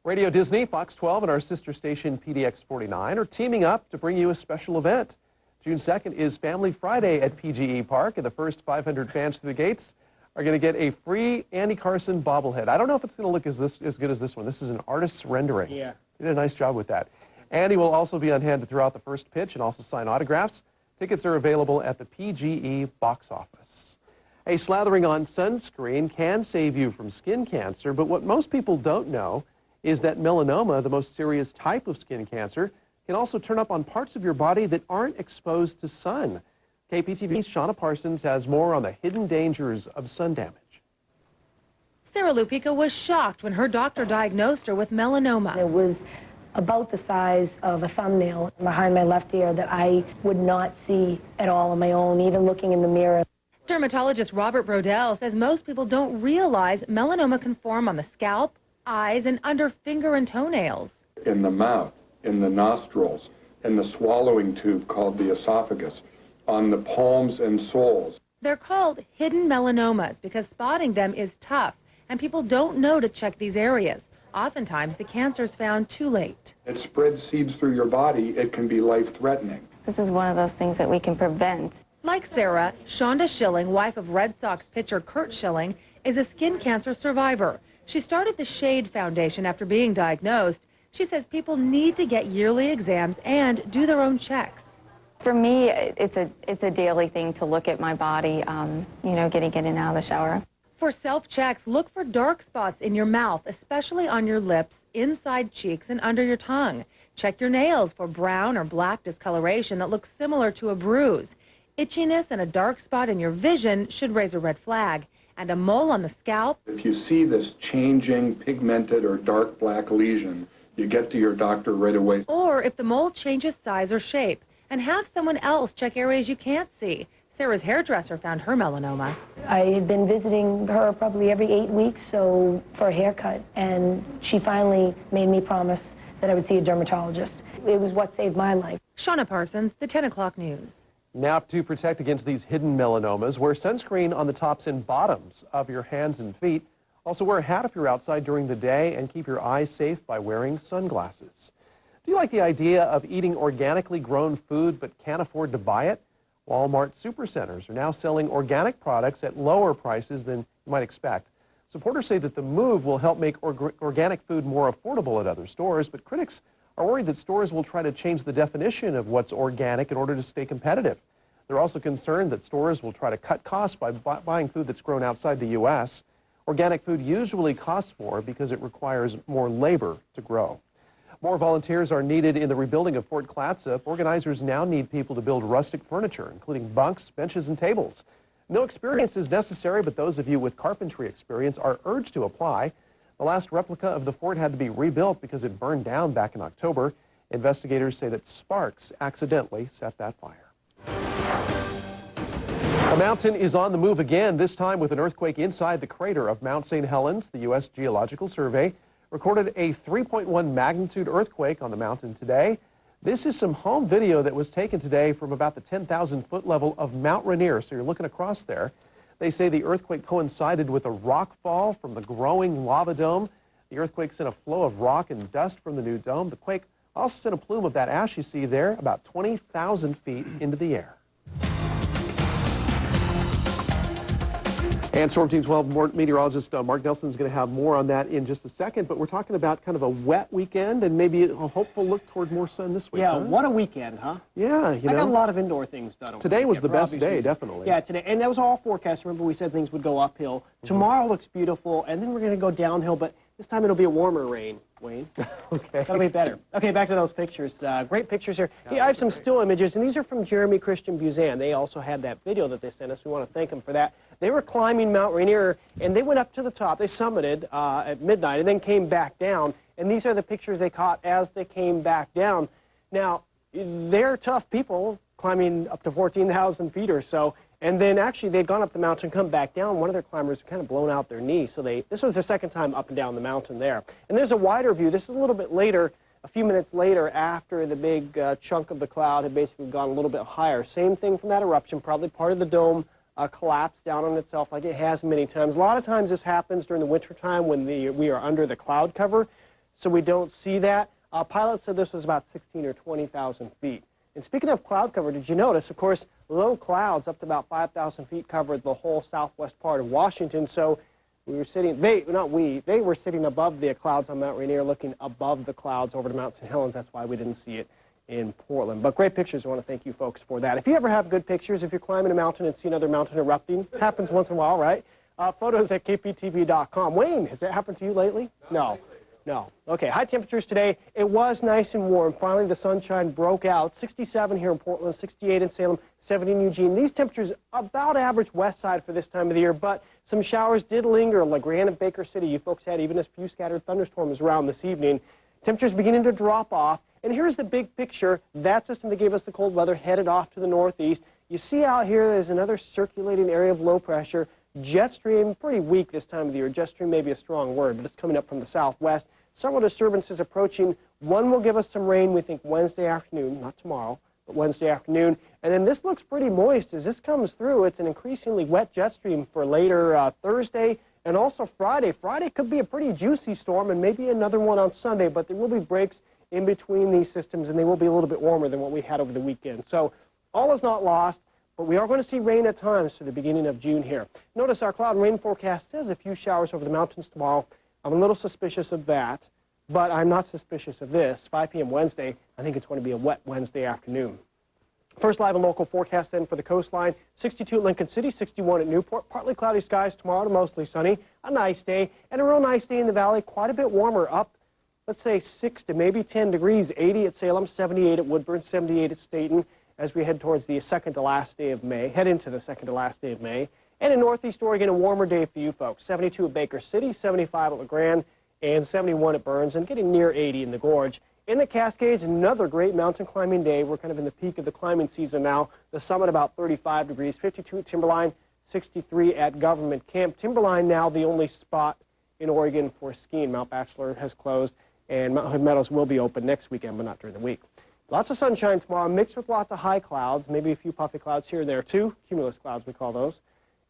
Radio Disney, Fox 12, and our sister station PDX 49 are teaming up to bring you a special event. June 2nd is Family Friday at PGE Park, and the first 500 fans through the gates are going to get a free Andy Carson bobblehead. I don't know if it's going to look as good as this one. This is an artist's rendering. Yeah. You did a nice job with that. Andy will also be on hand to throw out the first pitch and also sign autographs. Tickets are available at the PGE box office. Hey, slathering on sunscreen can save you from skin cancer, but what most people don't know is that melanoma, the most serious type of skin cancer, can also turn up on parts of your body that aren't exposed to sun. KPTV's Shauna Parsons has more on the hidden dangers of sun damage. Sarah Lupica was shocked when her doctor diagnosed her with melanoma. It was about the size of a thumbnail behind my left ear that I would not see at all on my own, even looking in the mirror. Dermatologist Robert Brodell says most people don't realize melanoma can form on the scalp, eyes, and under finger and toenails. In the mouth, in the nostrils, in the swallowing tube called the esophagus, on the palms and soles. They're called hidden melanomas because spotting them is tough, and people don't know to check these areas. Oftentimes, the cancer is found too late. It spreads seeds through your body. It can be life-threatening. This is one of those things that we can prevent. Like Sarah, Shonda Schilling, wife of Red Sox pitcher Curt Schilling, is a skin cancer survivor. She started the Shade Foundation after being diagnosed. She says people need to get yearly exams and do their own checks. For me, it's a daily thing to look at my body, getting in and out of the shower. For self-checks, look for dark spots in your mouth, especially on your lips, inside cheeks, and under your tongue. Check your nails for brown or black discoloration that looks similar to a bruise. Itchiness and a dark spot in your vision should raise a red flag. And a mole on the scalp. If you see this changing, pigmented, or dark black lesion, you get to your doctor right away. Or if the mole changes size or shape. And have someone else check areas you can't see. Sarah's hairdresser found her melanoma. I had been visiting her probably every 8 weeks for a haircut, and she finally made me promise that I would see a dermatologist. It was what saved my life. Shauna Parsons, the 10 o'clock news. Now, to protect against these hidden melanomas, wear sunscreen on the tops and bottoms of your hands and feet. Also, wear a hat if you're outside during the day, and keep your eyes safe by wearing sunglasses. Do you like the idea of eating organically grown food but can't afford to buy it? Walmart supercenters are now selling organic products at lower prices than you might expect. Supporters say that the move will help make organic food more affordable at other stores, but critics are worried that stores will try to change the definition of what's organic in order to stay competitive. They're also concerned that stores will try to cut costs by buying food that's grown outside the U.S. Organic food usually costs more because it requires more labor to grow. More volunteers are needed in the rebuilding of Fort Clatsop. Organizers now need people to build rustic furniture, including bunks, benches, and tables. No experience is necessary, but those of you with carpentry experience are urged to apply. The last replica of the fort had to be rebuilt because it burned down back in October. Investigators say that sparks accidentally set that fire. A mountain is on the move again, this time with an earthquake inside the crater of Mount St. Helens. The U.S. Geological Survey recorded a 3.1 magnitude earthquake on the mountain today. This is some home video that was taken today from about the 10,000-foot level of Mount Rainier, so you're looking across there. They say the earthquake coincided with a rock fall from the growing lava dome. The earthquake sent a flow of rock and dust from the new dome. The quake also sent a plume of that ash you see there about 20,000 feet into the air. And Storm Team 12 meteorologist Mark Nelson is going to have more on that in just a second, but we're talking about kind of a wet weekend and maybe a hopeful look toward more sun this week. Yeah, huh? What a weekend, huh? Yeah, I got a lot of indoor things done. Today was the best day, definitely. Yeah, today, and that was all forecast. Remember, we said things would go uphill. Tomorrow looks beautiful, and then we're going to go downhill, but this time it'll be a warmer rain, Wayne. Okay. That'll be better. Okay, back to those pictures. Great pictures here. I have some still images, and these are from Jeremy Christian Buzan. They also had that video that they sent us. We want to thank them for that. They were climbing Mount Rainier, and they went up to the top. They summited at midnight and then came back down. And these are the pictures they caught as they came back down. Now, they're tough people climbing up to 14,000 feet or so. And then actually they'd gone up the mountain, come back down. One of their climbers kind of blown out their knee. So this was their second time up and down the mountain there. And there's a wider view. This is a little bit later, a few minutes later after the big chunk of the cloud had basically gone a little bit higher. Same thing from that eruption, probably part of the dome collapsed down on itself like it has many times. A lot of times this happens during the wintertime when we are under the cloud cover. so we don't see that. Pilots said this was about 16 or 20,000 feet. And speaking of cloud cover, did you notice, of course, low clouds up to about 5,000 feet covered the whole southwest part of Washington. So we were sitting, they were sitting above the clouds on Mount Rainier, looking above the clouds over to Mount St. Helens. That's why we didn't see it in Portland. But great pictures. I want to thank you folks for that. If you ever have good pictures, if you're climbing a mountain and see another mountain erupting, happens once in a while, right? Photos at KPTV.com. Wayne, has that happened to you lately? No. No. Okay, high temperatures today. It was nice and warm. Finally, the sunshine broke out. 67 here in Portland, 68 in Salem, 70 in Eugene. These temperatures about average west side for this time of the year, but some showers did linger. LeGrand and Baker City, you folks had even a few scattered thunderstorms around this evening. Temperatures beginning to drop off. And here's the big picture. That system that gave us the cold weather headed off to the northeast. You see out here there's another circulating area of low pressure. Jet stream, pretty weak this time of the year. Jet stream may be a strong word, but it's coming up from the southwest. Several disturbances approaching. One will give us some rain, we think, Wednesday afternoon, not tomorrow, but Wednesday afternoon. And then this looks pretty moist as this comes through. It's an increasingly wet jet stream for later Thursday and also Friday. Friday could be a pretty juicy storm and maybe another one on Sunday, but there will be breaks in between these systems, and they will be a little bit warmer than what we had over the weekend. So all is not lost. But we are going to see rain at times for the beginning of June here. Notice our cloud and rain forecast says a few showers over the mountains tomorrow. I'm a little suspicious of that, but I'm not suspicious of this. 5 p.m. Wednesday, I think it's going to be a wet Wednesday afternoon. First live and local forecast then for the coastline. 62 at Lincoln City, 61 at Newport. Partly cloudy skies tomorrow to mostly sunny. A nice day, and a real nice day in the valley. Quite a bit warmer, up, let's say 6 to maybe 10 degrees. 80 at Salem, 78 at Woodburn, 78 at Staten, as we head towards the second to last day of May, head into the second to last day of May. And in Northeast Oregon, a warmer day for you folks. 72 at Baker City, 75 at LeGrand, and 71 at Burns, and getting near 80 in the Gorge. In the Cascades, another great mountain climbing day. We're kind of in the peak of the climbing season now. The summit about 35 degrees, 52 at Timberline, 63 at Government Camp. Timberline now the only spot in Oregon for skiing. Mount Bachelor has closed, and Mount Hood Meadows will be open next weekend, but not during the week. Lots of sunshine tomorrow, mixed with lots of high clouds, maybe a few puffy clouds here and there too, cumulus clouds we call those,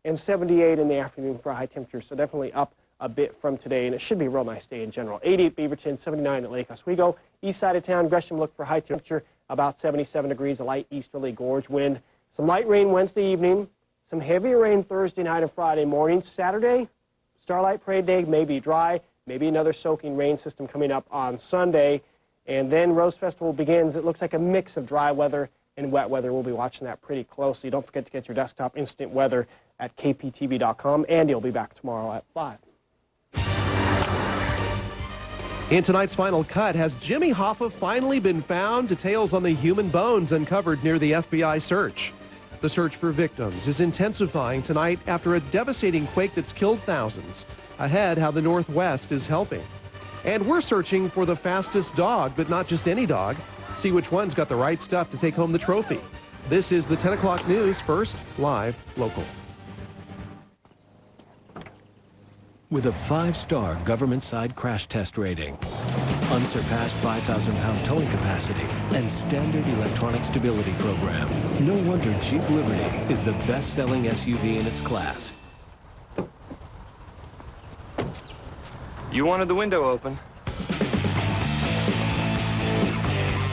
and 78 in the afternoon for high temperatures, so definitely up a bit from today, and it should be a real nice day in general. 80 at Beaverton, 79 at Lake Oswego. East side of town, Gresham look for high temperature, about 77 degrees, a light easterly gorge wind. Some light rain Wednesday evening, some heavier rain Thursday night and Friday morning. Saturday, Starlight Parade Day, may be dry, maybe another soaking rain system coming up on Sunday. And then Rose Festival begins. It looks like a mix of dry weather and wet weather. We'll be watching that pretty closely. Don't forget to get your desktop instant weather at kptv.com. Andy will be back tomorrow at 5. In tonight's final cut, has Jimmy Hoffa finally been found? Details on the human bones uncovered near the FBI search. The search for victims is intensifying tonight after a devastating quake that's killed thousands. Ahead, how the Northwest is helping. And we're searching for the fastest dog, but not just any dog. See which one's got the right stuff to take home the trophy. This is the 10 o'clock news, first live, local. With a 5-star government-side crash test rating, unsurpassed 5,000-pound towing capacity, and standard electronic stability program, no wonder Jeep Liberty is the best-selling SUV in its class. You wanted the window open.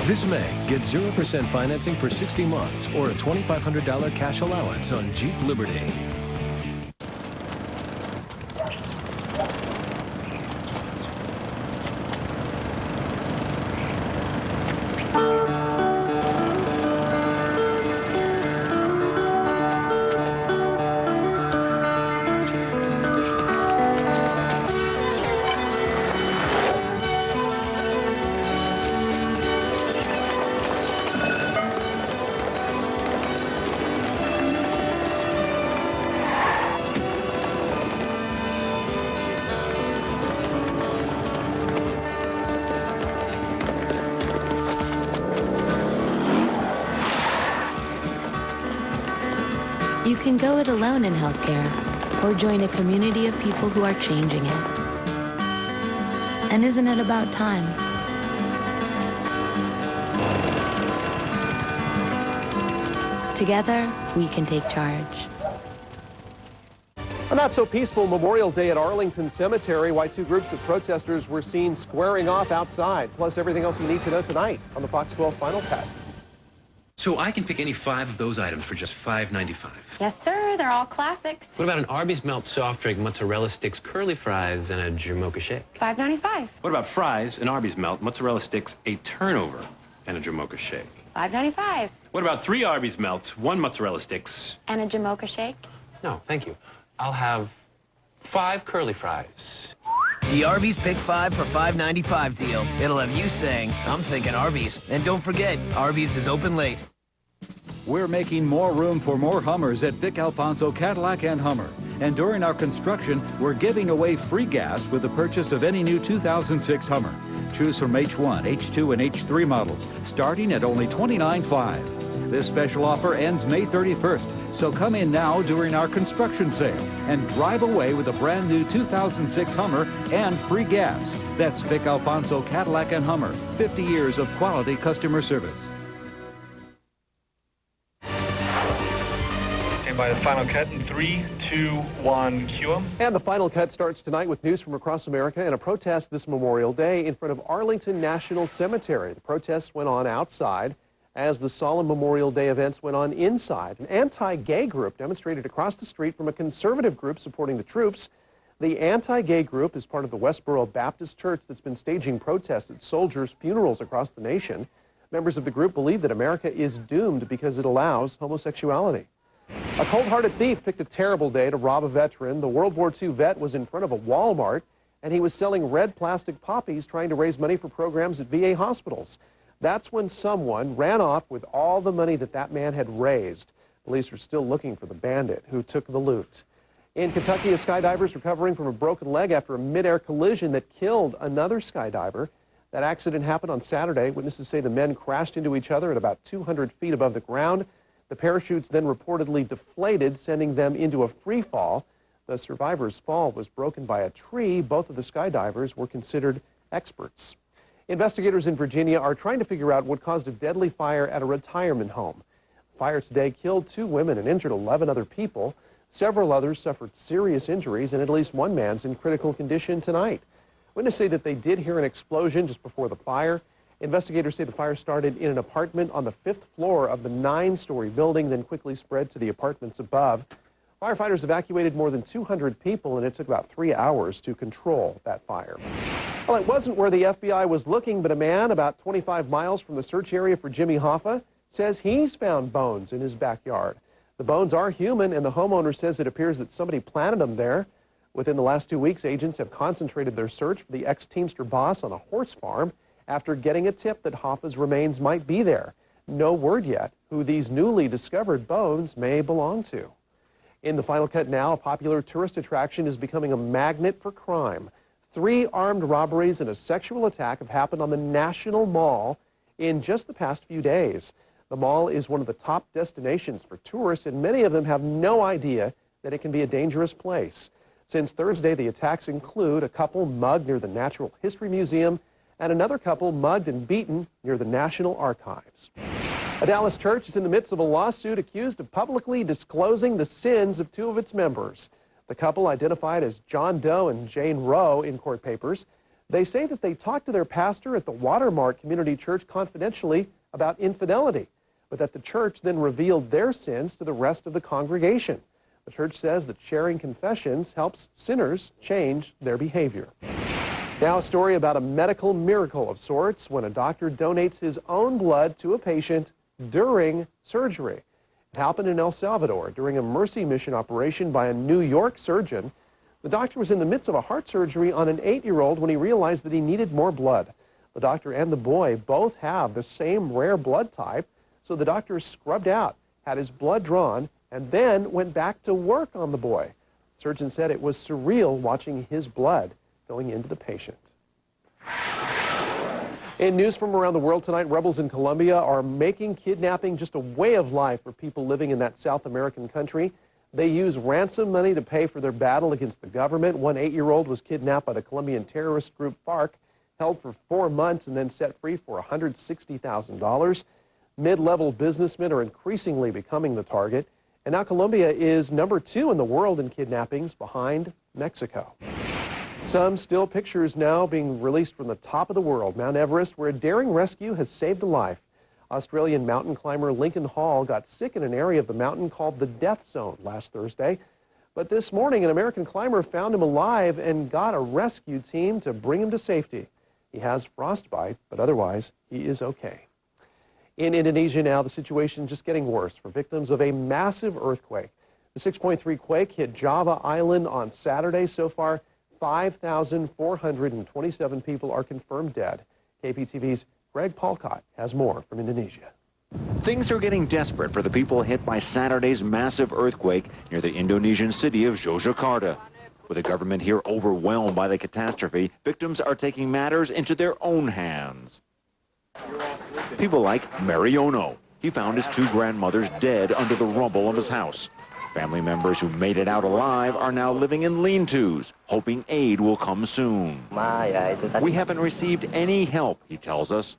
This May, get 0% financing for 60 months or a $2,500 cash allowance on Jeep Liberty. You can go it alone in healthcare, or join a community of people who are changing it. And isn't it about time? Together, we can take charge. A not-so-peaceful Memorial Day at Arlington Cemetery, why two groups of protesters were seen squaring off outside, plus everything else you need to know tonight on the Fox 12 Final Cut. So I can pick any 5 of those items for just $5.95. Yes, sir. They're all classics. What about an Arby's Melt soft drink, mozzarella sticks, curly fries, and a Jamocha shake? $5.95. What about fries, an Arby's Melt, mozzarella sticks, a turnover, and a Jamocha shake? $5.95. What about 3 Arby's Melts, 1 mozzarella sticks? And a Jamocha shake? No, thank you. I'll have 5 curly fries. The Arby's Pick 5 for $5.95 deal. It'll have you saying, I'm thinking Arby's. And don't forget, Arby's is open late. We're making more room for more Hummers at Vic Alfonso Cadillac and Hummer. And during our construction, we're giving away free gas with the purchase of any new 2006 Hummer. Choose from H1, H2, and H3 models, starting at only $29.5. This special offer ends May 31st. So come in now during our construction sale and drive away with a brand new 2006 Hummer and free gas. That's Vic Alfonso Cadillac and Hummer. 50 years of quality customer service. Stand by the Final Cut in 3, 2, 1, cue 'em. And the Final Cut starts tonight with news from across America and a protest this Memorial Day in front of Arlington National Cemetery. The protests went on outside as the solemn Memorial Day events went on inside. An anti-gay group demonstrated across the street from a conservative group supporting the troops. The anti-gay group is part of the Westboro Baptist Church that's been staging protests at soldiers' funerals across the nation. Members of the group believe that America is doomed because it allows homosexuality. A cold-hearted thief picked a terrible day to rob a veteran. The World War II vet was in front of a Walmart, and he was selling red plastic poppies trying to raise money for programs at VA hospitals. That's when someone ran off with all the money that man had raised. Police are still looking for the bandit who took the loot. In Kentucky, a skydiver is recovering from a broken leg after a mid-air collision that killed another skydiver. That accident happened on Saturday. Witnesses say the men crashed into each other at about 200 feet above the ground. The parachutes then reportedly deflated, sending them into a free fall. The survivor's fall was broken by a tree. Both of the skydivers were considered experts. Investigators in Virginia are trying to figure out what caused a deadly fire at a retirement home. The fire today killed 2 women and injured 11 other people. Several others suffered serious injuries, and at least one man's in critical condition tonight. Witnesses say that they did hear an explosion just before the fire. Investigators say the fire started in an apartment on the 5th floor of the 9-story building, then quickly spread to the apartments above. Firefighters evacuated more than 200 people, and it took about 3 hours to control that fire. Well, it wasn't where the FBI was looking, but a man about 25 miles from the search area for Jimmy Hoffa says he's found bones in his backyard. The bones are human, and the homeowner says it appears that somebody planted them there. Within the last 2 weeks, agents have concentrated their search for the ex-Teamster boss on a horse farm after getting a tip that Hoffa's remains might be there. No word yet who these newly discovered bones may belong to. In the Final Cut now, a popular tourist attraction is becoming a magnet for crime. 3 armed robberies and a sexual attack have happened on the National Mall in just the past few days. The mall is one of the top destinations for tourists, and many of them have no idea that it can be a dangerous place. Since Thursday, the attacks include a couple mugged near the Natural History Museum and another couple mugged and beaten near the National Archives. A Dallas church is in the midst of a lawsuit accused of publicly disclosing the sins of 2 of its members. The couple, identified as John Doe and Jane Roe in court papers, they say that they talked to their pastor at the Watermark Community Church confidentially about infidelity, but that the church then revealed their sins to the rest of the congregation. The church says that sharing confessions helps sinners change their behavior. Now a story about a medical miracle of sorts when a doctor donates his own blood to a patient during surgery. It happened in El Salvador during a mercy mission operation by a New York surgeon. The doctor was in the midst of a heart surgery on an 8-year-old when he realized that he needed more blood. The doctor and the boy both have the same rare blood type, so the doctor scrubbed out, had his blood drawn, and then went back to work on the boy. The surgeon said it was surreal watching his blood going into the patient. In news from around the world tonight, rebels in Colombia are making kidnapping just a way of life for people living in that South American country. They use ransom money to pay for their battle against the government. One 8-year-old was kidnapped by the Colombian terrorist group FARC, held for 4 months and then set free for $160,000. Mid-level businessmen are increasingly becoming the target. And now Colombia is #2 in the world in kidnappings, behind Mexico. Some still pictures now being released from the top of the world, Mount Everest, where a daring rescue has saved a life. Australian mountain climber Lincoln Hall got sick in an area of the mountain called the Death Zone last Thursday. But this morning, an American climber found him alive and got a rescue team to bring him to safety. He has frostbite, but otherwise, he is okay. In Indonesia now, the situation just getting worse for victims of a massive earthquake. The 6.3 quake hit Java Island on Saturday. So far, 5,427 people are confirmed dead. KPTV's Greg Palcott has more from Indonesia. Things are getting desperate for the people hit by Saturday's massive earthquake near the Indonesian city of Yogyakarta. With the government here overwhelmed by the catastrophe, victims are taking matters into their own hands. People like Mariono. He found his 2 grandmothers dead under the rubble of his house. Family members who made it out alive are now living in lean-tos, hoping aid will come soon. We haven't received any help, he tells us.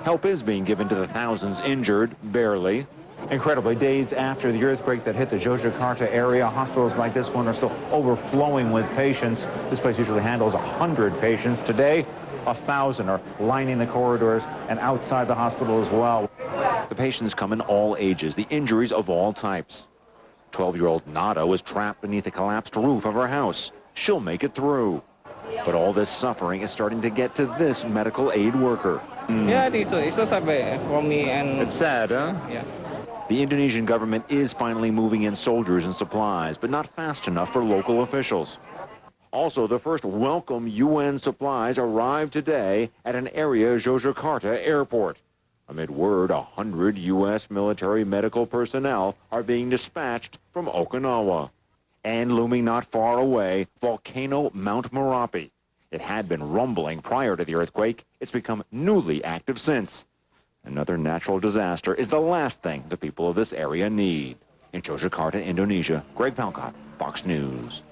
Help is being given to the thousands injured, barely. Incredibly, days after the earthquake that hit the Yogyakarta area, hospitals like this one are still overflowing with patients. This place usually handles 100 patients. Today, 1,000 are lining the corridors and outside the hospital as well. The patients come in all ages, the injuries of all types. 12-year-old Nada was trapped beneath the collapsed roof of her house. She'll make it through. But all this suffering is starting to get to this medical aid worker. It's sad, huh? Yeah. The Indonesian government is finally moving in soldiers and supplies, but not fast enough for local officials. Also, the first welcome UN supplies arrived today at an area Yogyakarta airport. Amid word 100 U.S. military medical personnel are being dispatched from Okinawa. And looming not far away, volcano Mount Merapi. It had been rumbling prior to the earthquake. It's become newly active since. Another natural disaster is the last thing the people of this area need. In Yogyakarta, Indonesia, Greg Palcott, Fox News.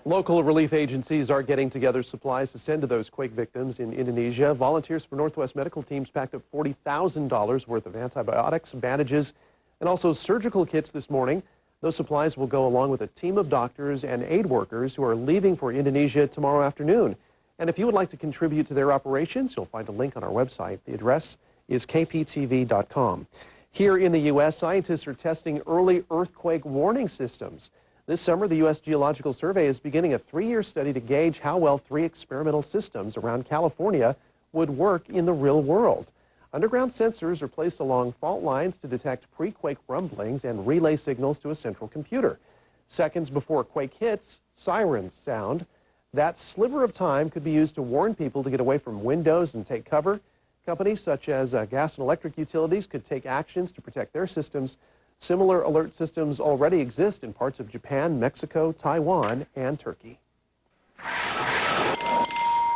Local relief agencies are getting together supplies to send to those quake victims in Indonesia. Volunteers for Northwest medical teams packed up $40,000 worth of antibiotics, bandages, and also surgical kits this morning. Those supplies will go along with a team of doctors and aid workers who are leaving for Indonesia tomorrow afternoon. And if you would like to contribute to their operations, you'll find a link on our website. The address is kptv.com. Here in the U.S., scientists are testing early earthquake warning systems. This summer, the U.S. Geological Survey is beginning a 3-year study to gauge how well 3 experimental systems around California would work in the real world. Underground sensors are placed along fault lines to detect pre-quake rumblings and relay signals to a central computer. Seconds before a quake hits, sirens sound. That sliver of time could be used to warn people to get away from windows and take cover. Companies such as gas and electric utilities could take actions to protect their systems. Similar alert systems already exist in parts of Japan, Mexico, Taiwan, and Turkey.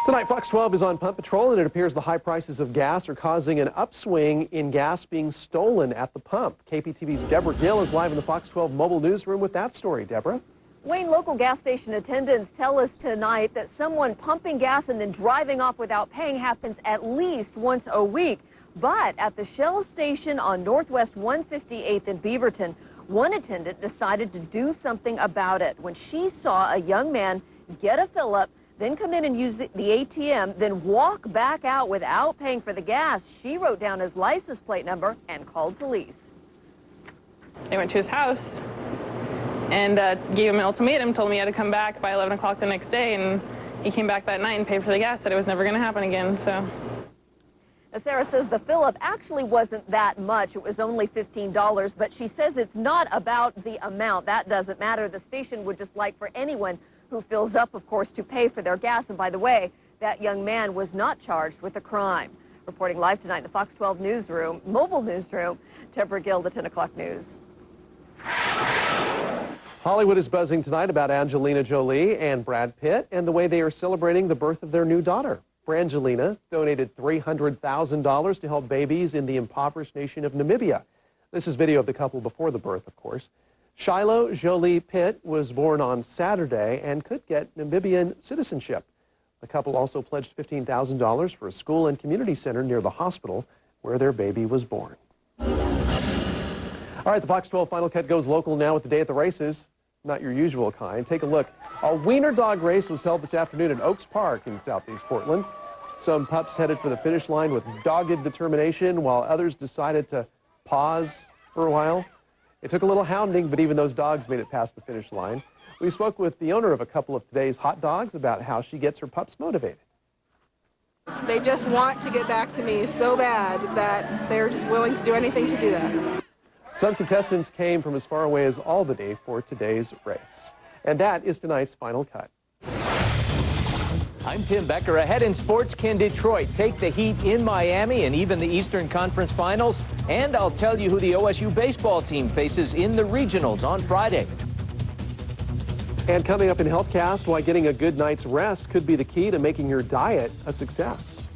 Tonight, Fox 12 is on Pump Patrol, and it appears the high prices of gas are causing an upswing in gas being stolen at the pump. KPTV's Deborah Gill is live in the Fox 12 mobile newsroom with that story. Deborah? Wayne, local gas station attendants tell us tonight that someone pumping gas and then driving off without paying happens at least once a week. But at the Shell station on Northwest 158th in Beaverton, one attendant decided to do something about it when she saw a young man get a fill-up, then come in and use the ATM, then walk back out without paying for the gas. She wrote down his license plate number and called police. They went to his house and gave him an ultimatum, told me he had to come back by 11 o'clock the next day, and he came back that night and paid for the gas, said it was never going to happen again, so. Sarah says the fill-up actually wasn't that much. It was only $15, but she says it's not about the amount. That doesn't matter. The station would just like for anyone who fills up, of course, to pay for their gas. And by the way, that young man was not charged with a crime. Reporting live tonight in the Fox 12 newsroom, mobile newsroom, Deborah Gill, the 10 o'clock news. Hollywood is buzzing tonight about Angelina Jolie and Brad Pitt and the way they are celebrating the birth of their new daughter. Brangelina donated $300,000 to help babies in the impoverished nation of Namibia. This is video of the couple before the birth, of course. Shiloh Jolie Pitt was born on Saturday and could get Namibian citizenship. The couple also pledged $15,000 for a school and community center near the hospital where their baby was born. All right, the Fox 12 Final Cut goes local now with the day at the races. Not your usual kind. Take a look. A wiener dog race was held this afternoon at Oaks Park in southeast Portland. Some pups headed for the finish line with dogged determination, while others decided to pause for a while. It took a little hounding, but even those dogs made it past the finish line. We spoke with the owner of a couple of today's hot dogs about how she gets her pups motivated. They just want to get back to me so bad that they're just willing to do anything to do that. Some contestants came from as far away as Albany for today's race. And that is tonight's Final Cut. I'm Tim Becker. Ahead in sports, can Detroit take the Heat in Miami and even the Eastern Conference Finals? And I'll tell you who the OSU baseball team faces in the regionals on Friday. And coming up in HealthCast, why getting a good night's rest could be the key to making your diet a success.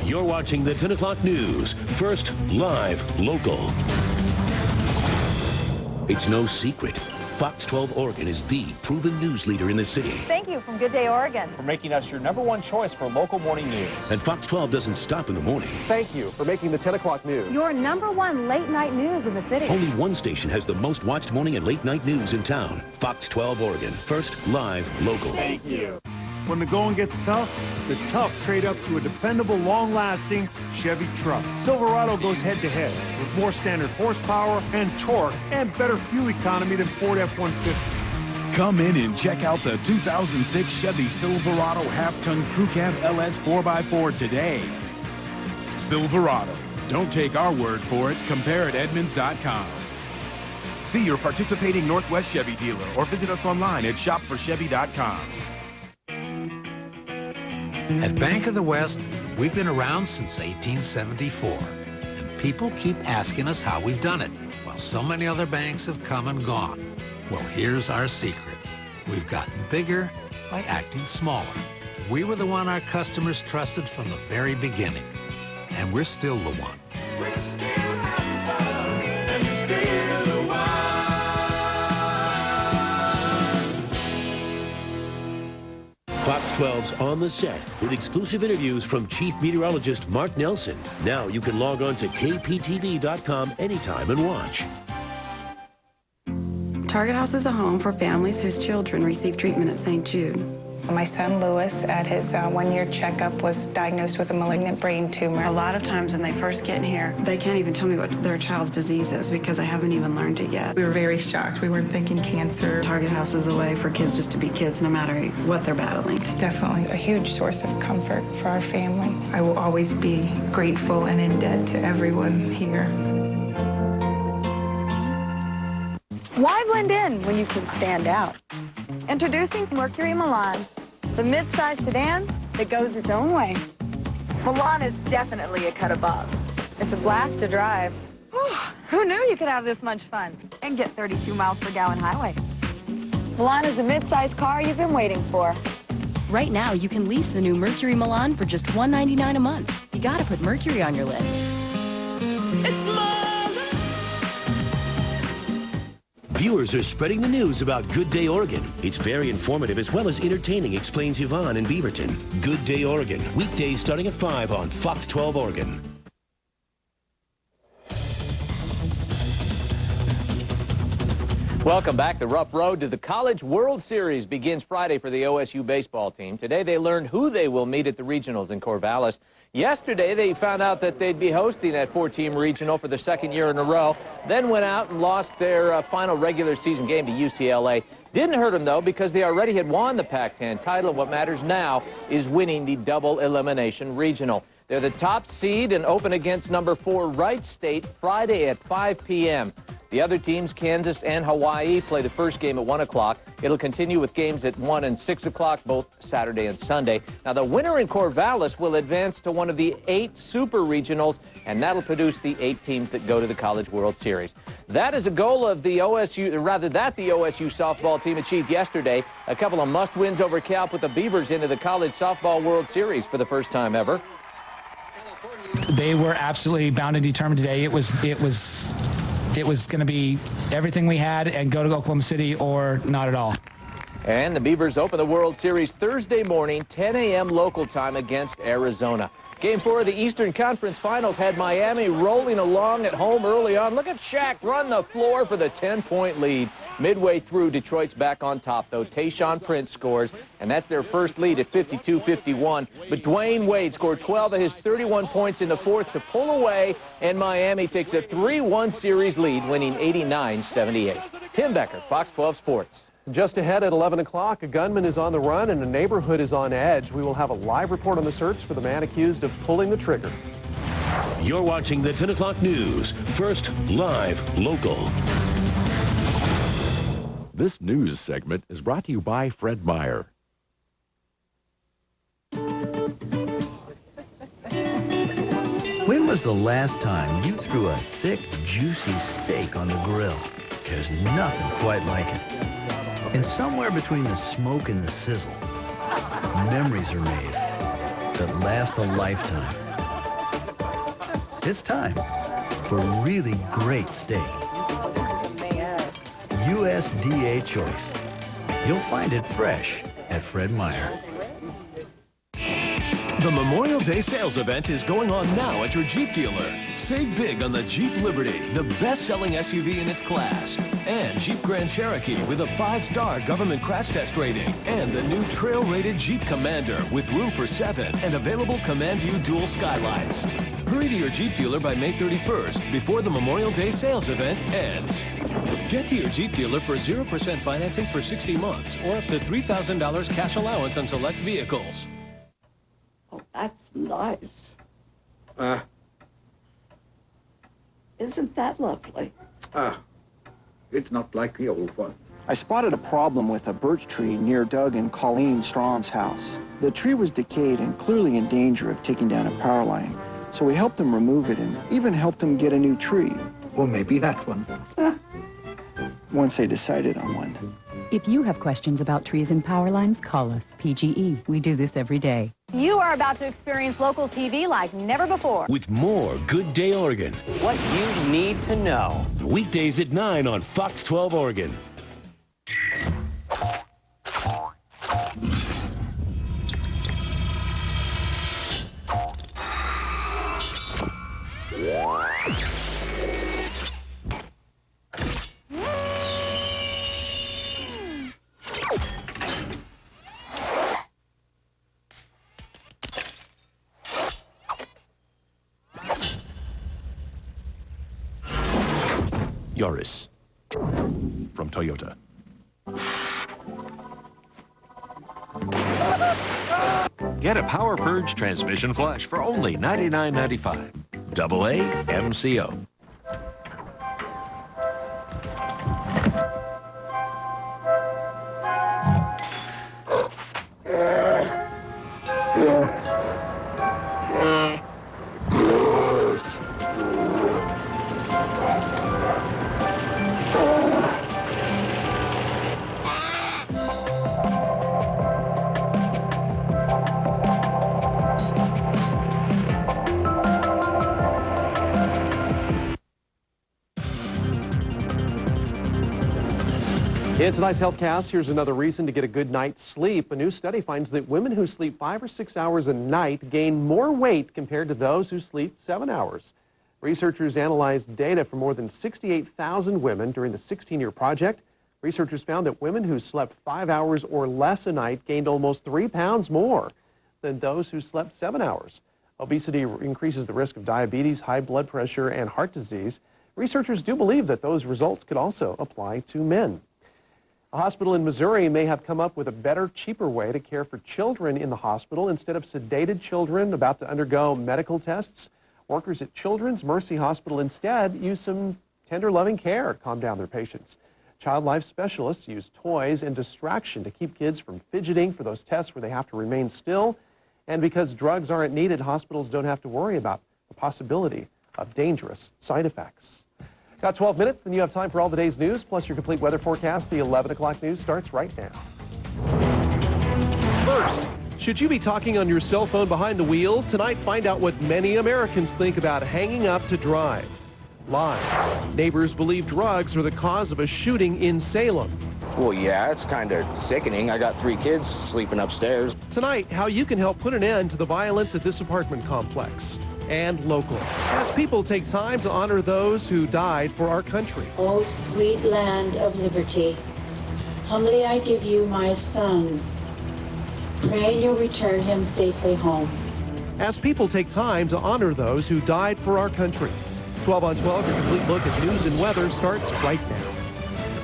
You're watching the 10 o'clock news. First, live, local. It's no secret. Fox 12 Oregon is the proven news leader in the city. Thank you from Good Day Oregon for making us your #1 choice for local morning news. And Fox 12 doesn't stop in the morning. Thank you for making the 10 o'clock news your #1 late night news in the city. Only one station has the most watched morning and late night news in town. Fox 12 Oregon. First, live, local. Thank you. When the going gets tough, the tough trade up to a dependable, long-lasting Chevy truck. Silverado goes head-to-head with more standard horsepower and torque and better fuel economy than Ford F-150. Come in and check out the 2006 Chevy Silverado half-ton Crew Cab LS 4x4 today. Silverado. Don't take our word for it. Compare at Edmunds.com. See your participating Northwest Chevy dealer or visit us online at shopforchevy.com. At Bank of the West, we've been around since 1874. And people keep asking us how we've done it, while so many other banks have come and gone. Well, here's our secret. We've gotten bigger by acting smaller. We were the one our customers trusted from the very beginning. And we're still the one. We're still number, and you're still the one. Fox 12's On the Set with exclusive interviews from Chief Meteorologist Mark Nelson. Now you can log on to KPTV.com anytime and watch. Target House is a home for families whose children receive treatment at St. Jude. My son Lewis, at his one-year checkup, was diagnosed with a malignant brain tumor. A lot of times when they first get in here, they can't even tell me what their child's disease is because I haven't even learned it yet. We were very shocked. We weren't thinking cancer. Target House is a way for kids just to be kids no matter what they're battling. It's definitely a huge source of comfort for our family. I will always be grateful and in debt to everyone here. Why blend in when you can stand out? Introducing Mercury Milan, the mid-size sedan that goes its own way. Milan is definitely a cut above. It's a blast to drive. Who knew you could have this much fun and get 32 miles per gallon highway? Milan is a mid-size car you've been waiting for. Right now, you can lease the new Mercury Milan for just $199 a month. You gotta put Mercury on your list. It's Milan! Viewers are spreading the news about Good Day Oregon. It's very informative as well as entertaining, explains Yvonne in Beaverton. Good Day Oregon, weekdays starting at 5 on Fox 12 Oregon. Welcome back. The rough road to the College World Series begins Friday for the OSU baseball team. Today they learned who they will meet at the regionals in Corvallis. Yesterday they found out that they'd be hosting that 4-team regional for the second year in a row, then went out and lost their final regular season game to UCLA. Didn't hurt them, though, because they already had won the Pac-10 title, and what matters now is winning the double elimination regional. They're the top seed and open against number 4 Wright State Friday at 5 p.m. The other teams, Kansas and Hawaii, play the first game at 1 o'clock. It'll continue with games at 1 and 6 o'clock, both Saturday and Sunday. Now, the winner in Corvallis will advance to one of the 8 super regionals, and that'll produce the 8 teams that go to the College World Series. That is a goal of the OSU, that the OSU softball team achieved yesterday. A couple of must-wins over Cal put the Beavers into the College Softball World Series for the first time ever. They were absolutely bound and determined today. It was going to be everything we had and go to Oklahoma City or not at all. And the Beavers open the World Series Thursday morning, 10 a.m. local time against Arizona. Game 4 of the Eastern Conference Finals had Miami rolling along at home early on. Look at Shaq run the floor for the 10-point lead. Midway through, Detroit's back on top, though. Tayshaun Prince scores, and that's their first lead at 52-51. But Dwayne Wade scored 12 of his 31 points in the fourth to pull away, and Miami takes a 3-1 series lead, winning 89-78. Tim Becker, Fox 12 Sports. Just ahead at 11 o'clock, a gunman is on the run and a neighborhood is on edge. We will have a live report on the search for the man accused of pulling the trigger. You're watching the 10 o'clock news. First, live, local. This news segment is brought to you by Fred Meyer. When was the last time you threw a thick, juicy steak on the grill? There's nothing quite like it. And somewhere between the smoke and the sizzle, memories are made that last a lifetime. It's time for really great steak. USDA Choice. You'll find it fresh at Fred Meyer. The Memorial Day sales event is going on now at your Jeep dealer. Save big on the Jeep Liberty, the best-selling SUV in its class. And Jeep Grand Cherokee with a 5-star government crash test rating. And the new trail-rated Jeep Commander with room for 7 and available Command View dual skylights. Hurry to your Jeep dealer by May 31st before the Memorial Day sales event ends. Get to your Jeep dealer for 0% financing for 60 months or up to $3,000 cash allowance on select vehicles. Oh, that's nice. Isn't that lovely? It's not like the old one. I spotted a problem with a birch tree near Doug and Colleen Strom's house. The tree was decayed and clearly in danger of taking down a power line. So we helped them remove it and even helped them get a new tree. Well, maybe that one. Once they decided on one. If you have questions about trees and power lines, call us, PGE. We do this every day. You are about to experience local TV like never before. With more Good Day Oregon. What you need to know. Weekdays at 9 on Fox 12 Oregon. Yaris from Toyota. Get a Power Purge transmission flush for only $99.95. AA MCO. In tonight's HealthCast, here's another reason to get a good night's sleep. A new study finds that women who sleep 5 or 6 hours a night gain more weight compared to those who sleep 7 hours. Researchers analyzed data from more than 68,000 women during the 16-year project. Researchers found that women who slept 5 hours or less a night gained almost 3 pounds more than those who slept 7 hours. Obesity increases the risk of diabetes, high blood pressure, and heart disease. Researchers do believe that those results could also apply to men. A hospital in Missouri may have come up with a better, cheaper way to care for children in the hospital. Instead of sedated children about to undergo medical tests, workers at Children's Mercy Hospital instead use some tender, loving care to calm down their patients. Child life specialists use toys and distraction to keep kids from fidgeting for those tests where they have to remain still. And because drugs aren't needed, hospitals don't have to worry about the possibility of dangerous side effects. Got 12 minutes, then you have time for all the day's news, plus your complete weather forecast. The 11 o'clock news starts right now. First, should you be talking on your cell phone behind the wheel? Tonight, find out what many Americans think about hanging up to drive. Live, neighbors believe drugs are the cause of a shooting in Salem. Well, yeah, it's kind of sickening. I got 3 kids sleeping upstairs. Tonight, how you can help put an end to the violence at this apartment complex. And local, as people take time to honor those who died for our country. Oh, sweet land of liberty, humbly I give you my son. Pray you'll return him safely home. As people take time to honor those who died for our country. 12 on 12, your complete look at news and weather starts right now.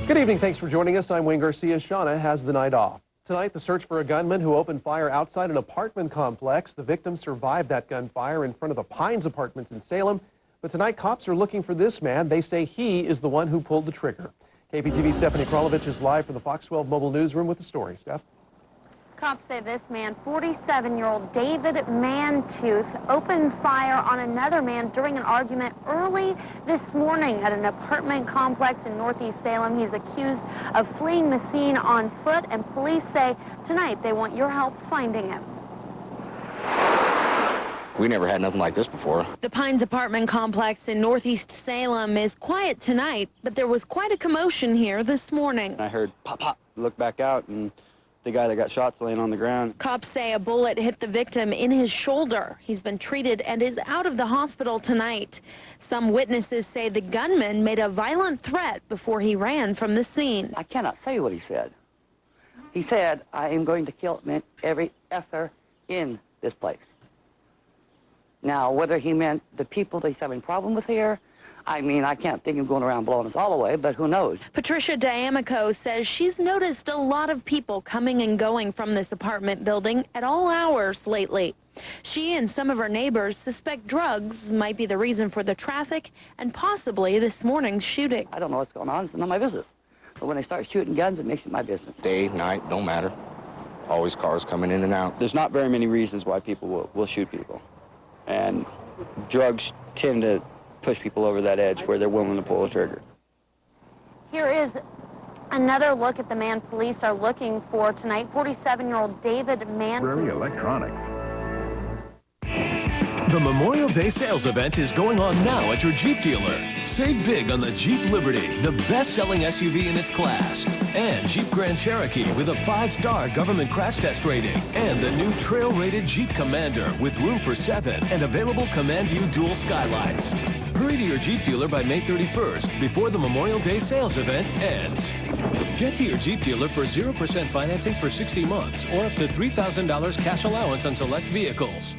Good evening, thanks for joining us. I'm Wayne Garcia. Shauna has the night off. Tonight, the search for a gunman who opened fire outside an apartment complex. The victim survived that gunfire in front of the Pines Apartments in Salem. But tonight, cops are looking for this man. They say he is the one who pulled the trigger. KPTV's Stephanie Kralovich is live from the Fox 12 mobile newsroom with the story. Steph? Cops say this man, 47-year-old David Mantooth, opened fire on another man during an argument early this morning at an apartment complex in Northeast Salem. He's accused of fleeing the scene on foot, and police say tonight they want your help finding him. We never had nothing like this before. The Pines apartment complex in Northeast Salem is quiet tonight, but there was quite a commotion here this morning. I heard pop, pop, look back out, and the guy that got shot's laying on the ground. Cops say a bullet hit the victim in his shoulder. He's been treated and is out of the hospital tonight. Some witnesses say the gunman made a violent threat before he ran from the scene. I cannot say what he said. He said, I am going to kill every effer in this place. Now, whether he meant the people that he's having a problem with here, I mean, I can't think of going around blowing us all away, but who knows? Patricia D'Amico says she's noticed a lot of people coming and going from this apartment building at all hours lately. She and some of her neighbors suspect drugs might be the reason for the traffic and possibly this morning's shooting. I don't know what's going on. It's none of my business. But when they start shooting guns, it makes it my business. Day, night, don't matter. Always cars coming in and out. There's not very many reasons why people will shoot people. And drugs tend to push people over that edge where they're willing to pull a trigger. Here is another look at the man police are looking for tonight, 47-year-old David Mantooth. Electronics. The Memorial Day sales event is going on now at your Jeep dealer. Save big on the Jeep Liberty, the best-selling SUV in its class. And Jeep Grand Cherokee with a 5-star government crash test rating. And the new trail-rated Jeep Commander with room for 7 and available Command View dual skylights. Hurry to your Jeep dealer by May 31st before the Memorial Day sales event ends. Get to your Jeep dealer for 0% financing for 60 months or up to $3,000 cash allowance on select vehicles.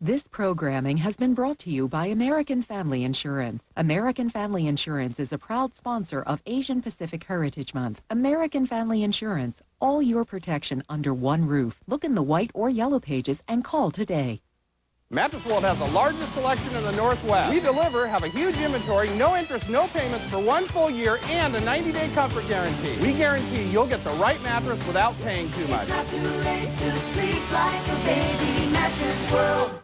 This programming has been brought to you by American Family Insurance. American Family Insurance is a proud sponsor of Asian Pacific Heritage Month. American Family Insurance, all your protection under one roof. Look in the white or yellow pages and call today. Mattress World has the largest selection in the Northwest. We deliver, have a huge inventory, no interest, no payments for 1 full year, and a 90-day comfort guarantee. We guarantee you'll get the right mattress without paying too much. It's not too late to sleep like a baby. Mattress World.